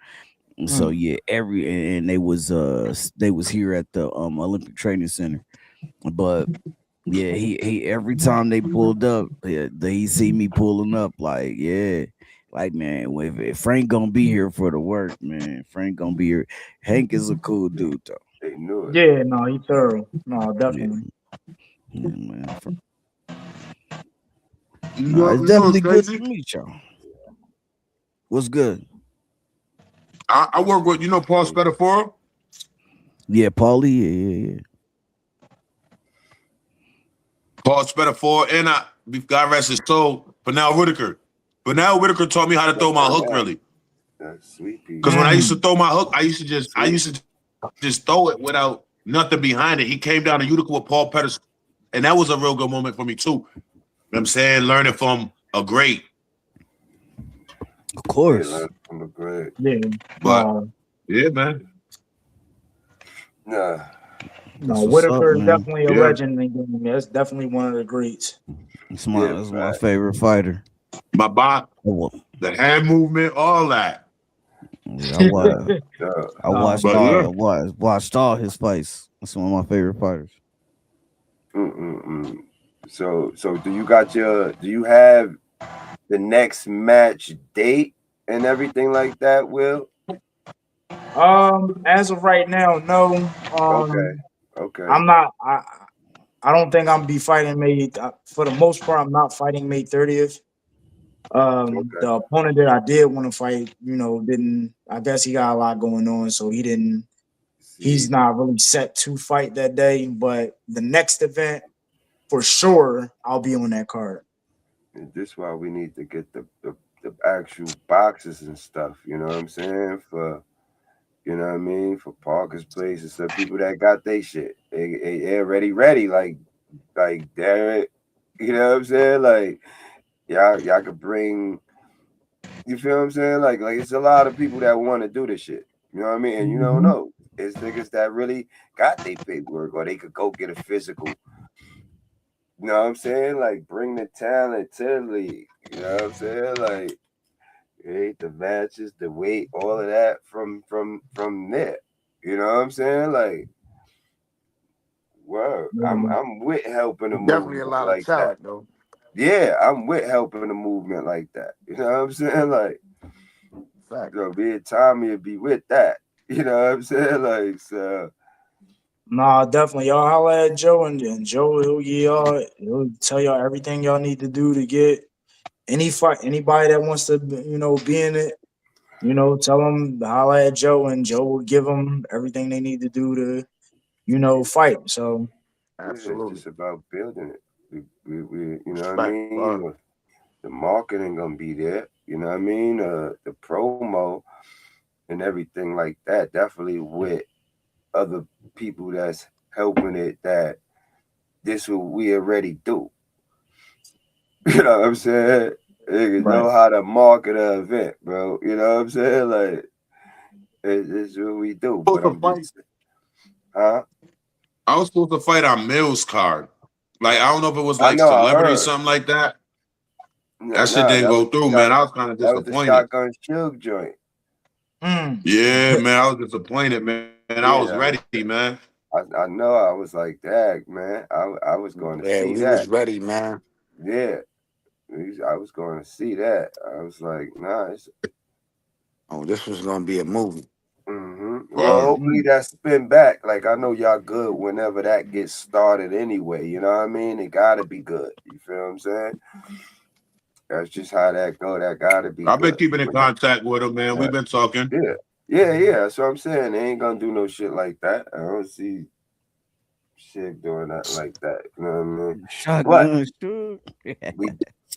So yeah, and they was here at the Olympic Training Center. But yeah, he every time they pulled up, he see me pulling up, like, yeah, like, man, if Frank gonna be here for the work, man, Frank gonna be here. Hank is a cool dude though.
They knew it.
Yeah, no, he thorough. No,
Yeah,
definitely.
yeah, man.
You
No,
know,
it's
you know what's
definitely good
crazy?
to meet y'all. What's good?
I work with, you know, Paul Spatafora?
Yeah, Paulie. Yeah.
Paul Spatafora, and God rest his soul, Pernell Whitaker. Pernell Whitaker taught me how to throw my hook, really.
That's sweet.
Because when I used to throw my hook, I used to just throw it without nothing behind it. He came down to Utica with Paul Pettis, and that was a real good moment for me too. You know what I'm saying? Learning from a great.
Of course.
Yeah, from a great.
Yeah.
But yeah, man.
Nah.
No, Whitaker is definitely a legend. That's definitely one of the greats.
That's my favorite fighter.
My bot, the hand movement, all that.
Yeah, I watched all his fights. That's one of my favorite fighters.
So do you have the next match date and everything like that, Will?
As of right now, no.
Okay.
I'm not. I don't think I'm be fighting May. For the most part, I'm not fighting May 30th. The opponent that I did want to fight, you know, didn't. I guess he got a lot going on, so he didn't. He's not really set to fight that day. But the next event, for sure, I'll be on that card.
And this is why we need to get the actual boxes and stuff. You know what I'm saying? You know what I mean? For Parker's Place and some people that got they shit. They ready, like Derek. You know what I'm saying? Like y'all could bring. You feel what I'm saying? Like it's a lot of people that want to do this shit. You know what I mean? And you don't know. It's niggas that really got their paperwork, or they could go get a physical. You know what I'm saying? Like bring the talent to the league. You know what I'm saying? Like the matches, the weight, all of that from there. You know what I'm saying? Like, word. I'm with helping the
Definitely a
movement
lot
like
of talent,
that.
though.
Yeah, I'm with helping the movement like that. You know what I'm saying? Like,
Fact.
me and Tommy would be with that. You know what I'm saying? Like, so.
Nah, definitely. Y'all holla at Joe, and Joe, he'll tell y'all everything y'all need to do to get anybody that wants to, you know, be in it. You know, tell them to holla at Joe, and Joe will give them everything they need to do to, you know, fight. So
Absolutely, it's just about building it. We you know what I
Fact.
mean? The marketing gonna be there. You know what I mean? The promo and everything like that. Definitely with other people that's helping it. That this what we already do. You know what I'm saying? Niggas know how to market an event, bro. You know what I'm saying? Like, it's what we do. But I'm just, huh?
I was supposed to fight on Mills card. Like, I don't know if it was like
I
celebrity or
heard.
something like that.
Nah,
that shit didn't go through, man. I was kind of disappointed.
That was the Shotgun Suge joint.
Yeah, man, I was disappointed, man. I was ready, man.
I know. I was like, dang, man. I was going to see that.
Yeah, we was ready, man.
Yeah. I was going to see that. I was like, nah.
Oh, this was going to be a movie.
Well, hopefully that spin back. Like, I know y'all good whenever that gets started anyway. You know what I mean? It got to be good. You feel what I'm saying? That's just how that go. That got to be
I've been keeping in contact with him, man. We've been talking.
Yeah. That's what I'm saying. They ain't going to do no shit like that. I don't see shit doing that like that. You know what I mean?
Shotgun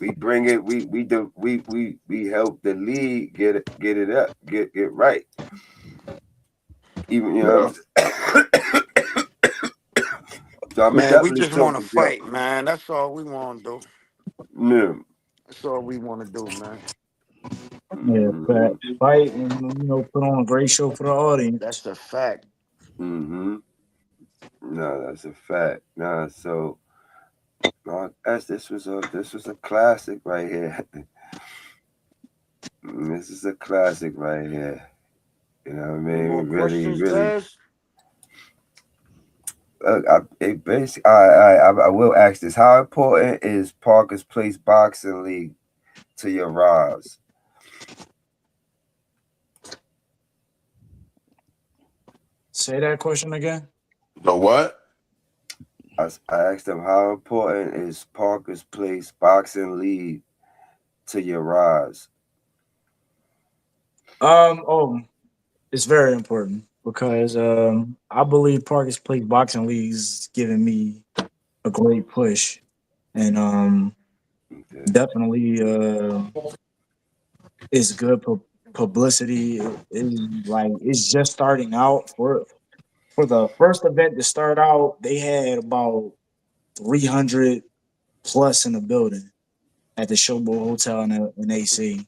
we bring it. We help the league get it up, get right. Even you know. So
man, we just want to fight, man. That's all we want to do.
Yeah.
That's all we want to do, man.
Yeah, fight and, you know, put on a great show for the audience.
That's a fact.
No, that's a fact. Nah, so No, this was a classic right here. This is a classic right here. You know what I mean?
More
Really,
questions,
really.
Jazz?
I will ask this: how important is Parker's Place Boxing League to your rise?
Say that question again.
The what?
I asked him, how important is Parker's Place Boxing League to your rise?
It's very important because I believe Parker's Place Boxing League is giving me a great push, and definitely it's good publicity. It's just starting out. For the first event to start out, they had about 300 plus in the building at the Showboat Hotel in AC.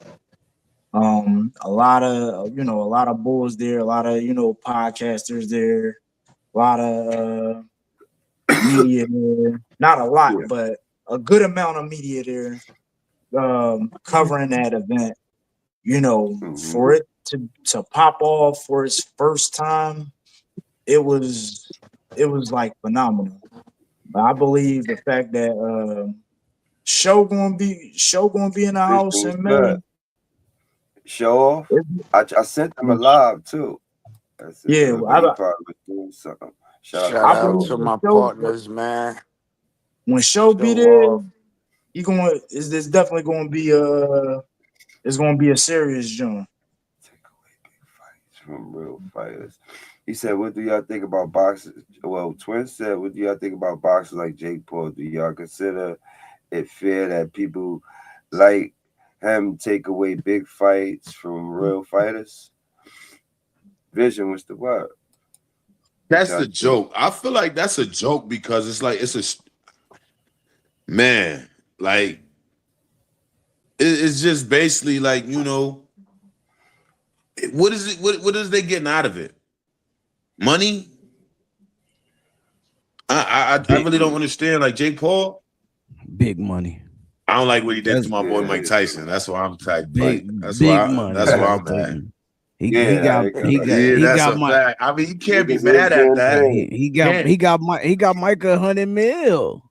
A lot of bulls there, a lot of podcasters there, a lot of media there. Not a lot, but a good amount of media there covering that event. For it to pop off for its first time, it was like phenomenal. But I believe the fact that show gonna be in the house in May.
Show off. I sent them a live too.
Yeah,
but he probably was doing something.
Shout out to my partners, man.
When show be there, it's definitely gonna be it's gonna be a serious jump.
Take away big fights from real fighters. He said, "What do y'all think about boxers?" Well, Twin said, "What do y'all think about boxers like Jake Paul? Do y'all consider it fair that people like him take away big fights from real fighters?" Vision, what's the word?
That's the joke. I feel like that's a joke because it's man, like it's just basically like, what is it? What is they getting out of it? Money? I really don't understand. Like Jake Paul,
big money.
I don't like what he did to my boy Mike Tyson. That's why I'm tight.
Big
money.
That's why
I'm mad.
He got
my. I mean, you can't be mad at that.
He got Mike $100 million.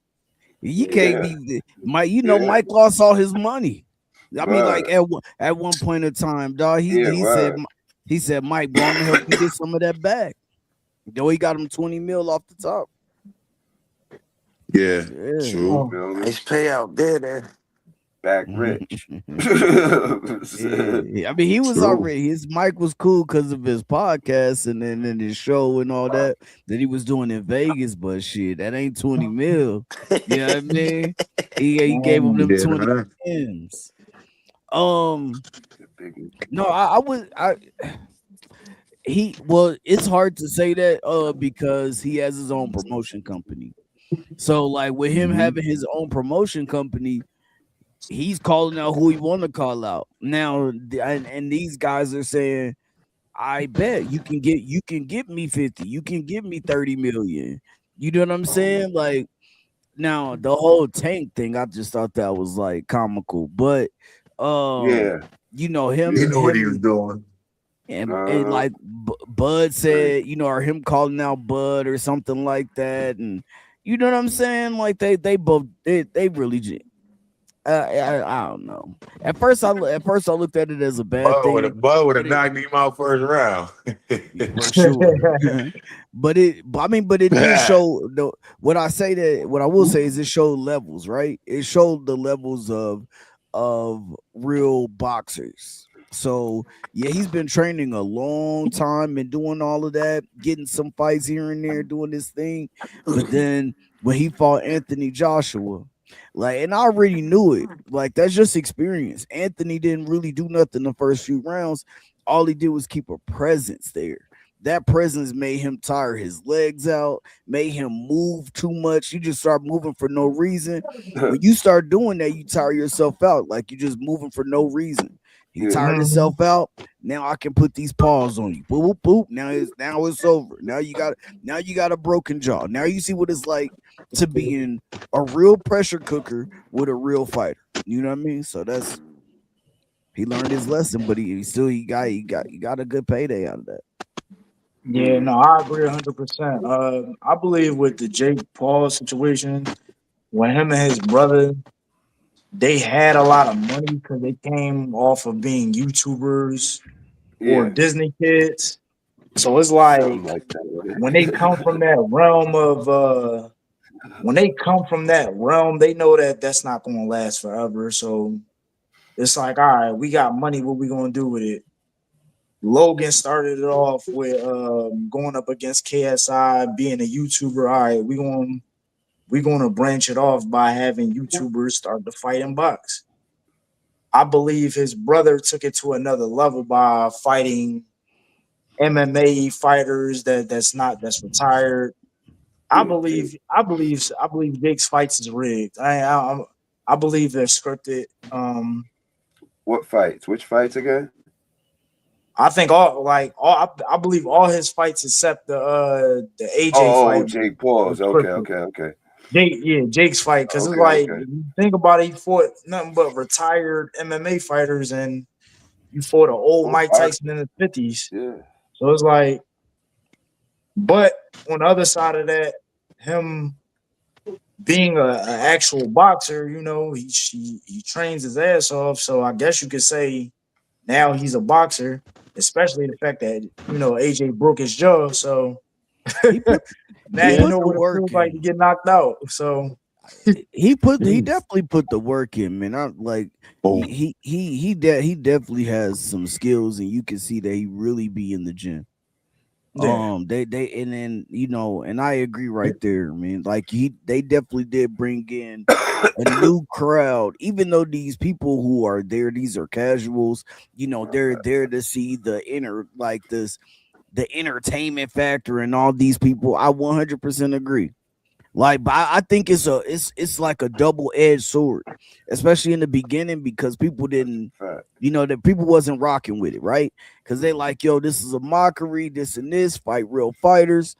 You can't be Mike. Mike lost all his money. I mean, like at one point in time, dog. He said, Mike, bro, I'm gonna help you get some of that back. Though he got him 20 mil off the top.
Yeah. True.
Nice payout there.
Back rich.
I mean, he was already, his Mike was cool because of his podcast and then his show and all that he was doing in Vegas, but shit, that ain't 20 mil. You know what I mean? He gave him them 20 M's. No, it's hard to say that because he has his own promotion company. So like with him having his own promotion company, he's calling out who he want to call out now, and these guys are saying, I bet you can get me 50, you can give me 30 million. You know what I'm saying? Like now the whole Tank thing, I just thought that was like comical, but him,
you know what he was doing.
And like Bud said, or him calling out Bud or something like that, and you know what I'm saying? Like they both they really. I don't know. At first I looked at it as a bad thing.
Bud would have knocked him out first round.
For sure. but it did show what I will say is it showed levels, right? It showed the levels of real boxers. So yeah, he's been training a long time and doing all of that, getting some fights here and there, doing this thing. But then when he fought Anthony Joshua, like, and I already knew it. Like, that's just experience. Anthony didn't really do nothing the first few rounds. All he did was keep a presence there. That presence made him tire his legs out, made him move too much. You just start moving for no reason. When you start doing that, you tire yourself out. Like, you're just moving for no reason. He tired himself out. Now I can put these paws on you. Boop, boop, boop. Now it's over. Now you got a broken jaw. Now you see what it's like to being a real pressure cooker with a real fighter. You know what I mean? So he learned his lesson, but he got a good payday out of that.
Yeah, no, I agree 100%. I believe with the Jake Paul situation, when him and his brother, they had a lot of money because they came off of being YouTubers or Disney kids. So it's like when they come from that realm of they know that that's not going to last forever. So it's like, all right, we got money. What we going to do with it? Logan started it off with going up against KSI, being a YouTuber. All right, we're gonna branch it off by having YouTubers start to fight in box. I believe his brother took it to another level by fighting MMA fighters that's retired. I believe Jake's fights is rigged. I believe they're scripted.
What fights? Which fights again?
I think I believe all his fights except the AJ fight.
Jake Paul's. Okay.
Jake's fight, because it's like you think about it, he fought nothing but retired MMA fighters, and you fought an old Mike Tyson in the 50s.
Yeah.
So it's like, but on the other side of that, him being an actual boxer, he trains his ass off. So I guess you could say now he's a boxer, especially the fact that AJ broke his jaw. So now you know what it feels like to get knocked out. So
he definitely put the work in, man. I'm like, he definitely has some skills, and you can see that he really be in the gym.
Yeah.
They and then and I agree right there, man. Like they definitely did bring in a new crowd, even though these people who are there, these are casuals. They're there to see the the entertainment factor, and all these people. I 100% agree. Like, but I think it's like a double-edged sword, especially in the beginning, because people didn't, that people wasn't rocking with it, right? Because they like, yo, this is a mockery, this and this, fight real fighters.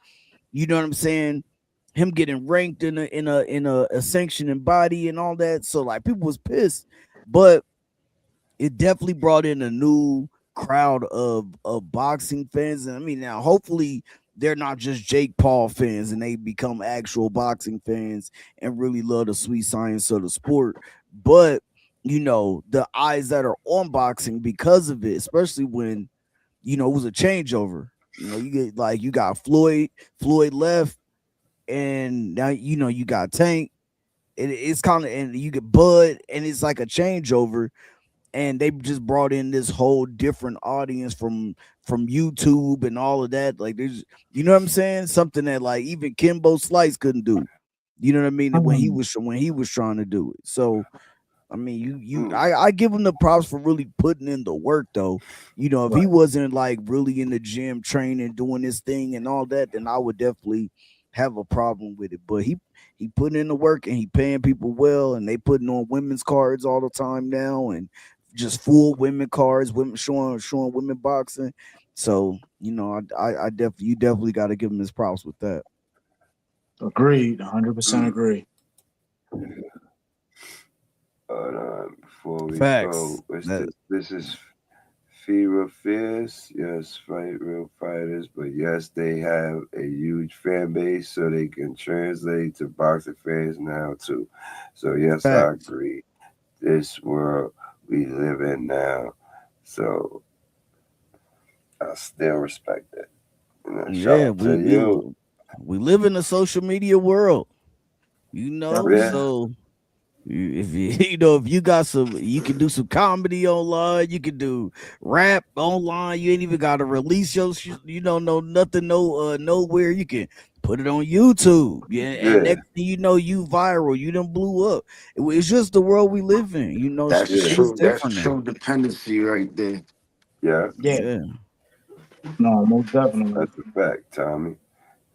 You know what I'm saying? Him getting ranked in a sanctioning body and all that. So like people was pissed, but it definitely brought in a new crowd of boxing fans. And I mean, now hopefully they're not just Jake Paul fans and they become actual boxing fans and really love the sweet science of the sport. But the eyes that are on boxing because of it, especially when it was a changeover. You got Floyd left, and now you got Tank. It's kind of, and you get Bud, and it's like a changeover. And they just brought in this whole different audience from YouTube and all of that. Like there's, you know what I'm saying? Something that like even Kimbo Slice couldn't do. You know what I mean? When he was trying to do it. So I mean, I give him the props for really putting in the work, though. If he wasn't like really in the gym training, doing this thing and all that, then I would definitely have a problem with it. But he put in the work, and he paying people well, and they putting on women's cards all the time now, and just full women cards, women showing women boxing. So I definitely got to give him his props with that.
Agreed, 100% agree.
Before we
Facts.
go, this is Fever Fierce. Yes, fight real fighters, but yes, they have a huge fan base, so they can translate to boxing fans now too. So yes, Facts. I agree. This world we live in now, so I still respect it.
Yeah, we live in a social media world, so. If if you got you can do some comedy online, you can do rap online. You ain't even got to release your, nothing, nowhere. You can put it on YouTube. And next thing you know, you viral. You done blew up. It's just the world we live in.
That's true. That's true dependency right there.
Yeah. No, most definitely.
That's a fact, Tommy.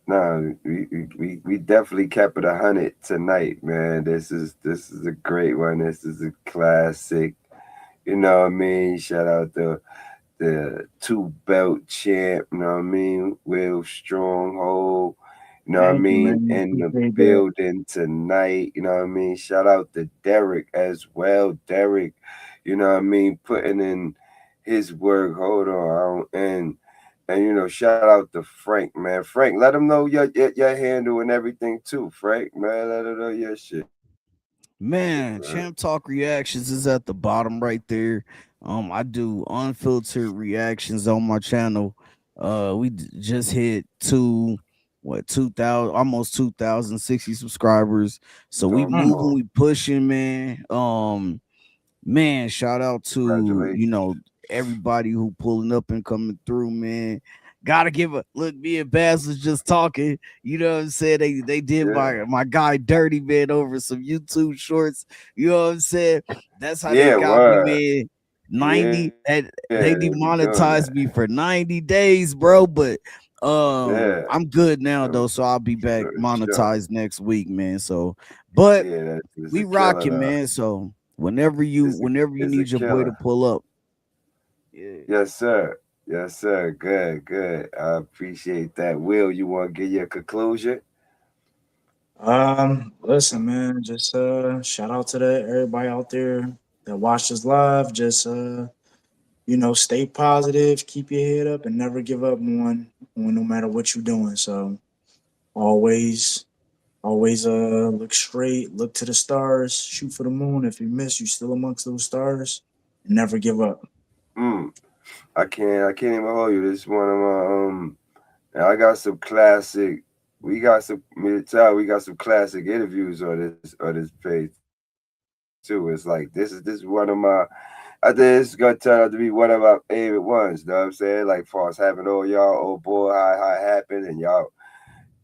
No, we definitely kept it 100 tonight, man. This is a great one. This is a classic. You know what I mean? Shout out to the 2-belt champ. You know what I mean? Will Stronghold. You know what I
Thank you,
mean?
man.
In the
Appreciate that.
building tonight. You know what I mean? Shout out to Derek as well. Derek, you know what I mean? Putting in his work. Hold on. And you know, shout out to Frank, man. Frank, let him know your handle and everything too, Frank, man. Let him know your shit.
Man, Champ Talk Reactions is at the bottom right there. I do unfiltered reactions on my channel. Just hit 2,000, almost 2,060 subscribers. So we
Come
Mm.
moving,
on.
we pushing, man. Man, shout out to
Congratulations.
everybody who pulling up and coming through, man. Gotta give a look. Me and Baz was just talking. You know what I'm saying? They did
Yeah.
my guy Dirty Man over some YouTube shorts. You know what I'm saying? That's how they
Yeah,
got me,
word.
man.
Yeah,
90 and
they be
they
doing that.
demonetized me for 90 days, bro. But
Yeah.
I'm good now
So,
though, so I'll be back
sure.
monetized next week, man. So, but
Yeah, that is
we
a killer
rocking,
though.
man. So whenever you
It's a
need your boy to
killer.
pull up, yeah.
Yes, sir. Yes, sir. Good, good. I appreciate that. Will, you want to give your conclusion?
Listen, man, just shout out to everybody out there that watched us live. Just stay positive, keep your head up, and never give up on no matter what you're doing. So always, always look straight, look to the stars, shoot for the moon. If you miss, you still amongst those stars, and never give up.
Mm, I can't even hold you. This is one of my and I got some classic. We got some classic interviews on this page too. It's like this is one of my. I think it's gonna turn out to be one of my favorite ones. You know what I'm saying? Like, far as having all y'all, oh boy, how it happened, and y'all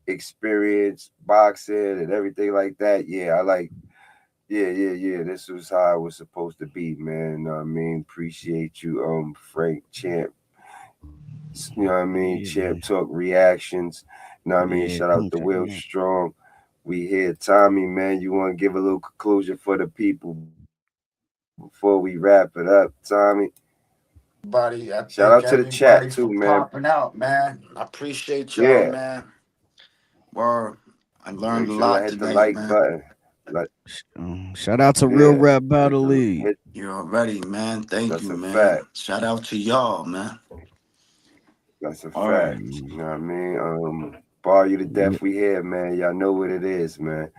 experience boxing and everything like that. Yeah, I like. Yeah. This was how it was supposed to be, man. You know what I mean? Appreciate you, Frank Champ. You know what I mean?
Yeah,
Champ
man.
Talk reactions. You know what I mean?
Yeah,
Shout
come
out to
check
Will
him out.
Strong. We here, Tommy, man. You want to give a little conclusion for the people before we wrap it up, Tommy?
Buddy, I
Shout
thank
out to the chat
everybody
too,
for
man.
popping out, man. I appreciate y'all,
Yeah,
man. Word. I learned
make
a
sure y'all
lot
hit the
tonight,
like
man.
button. Like,
Shout out to Real
yeah,
Rap Battle League.
hit.
You're already, man. Thank
That's
you,
a
man.
fact.
Shout out to y'all, man.
That's a
All right.
fact. You know what I mean? Bar you to
Yeah,
death. We here, man. Y'all know what it is, man.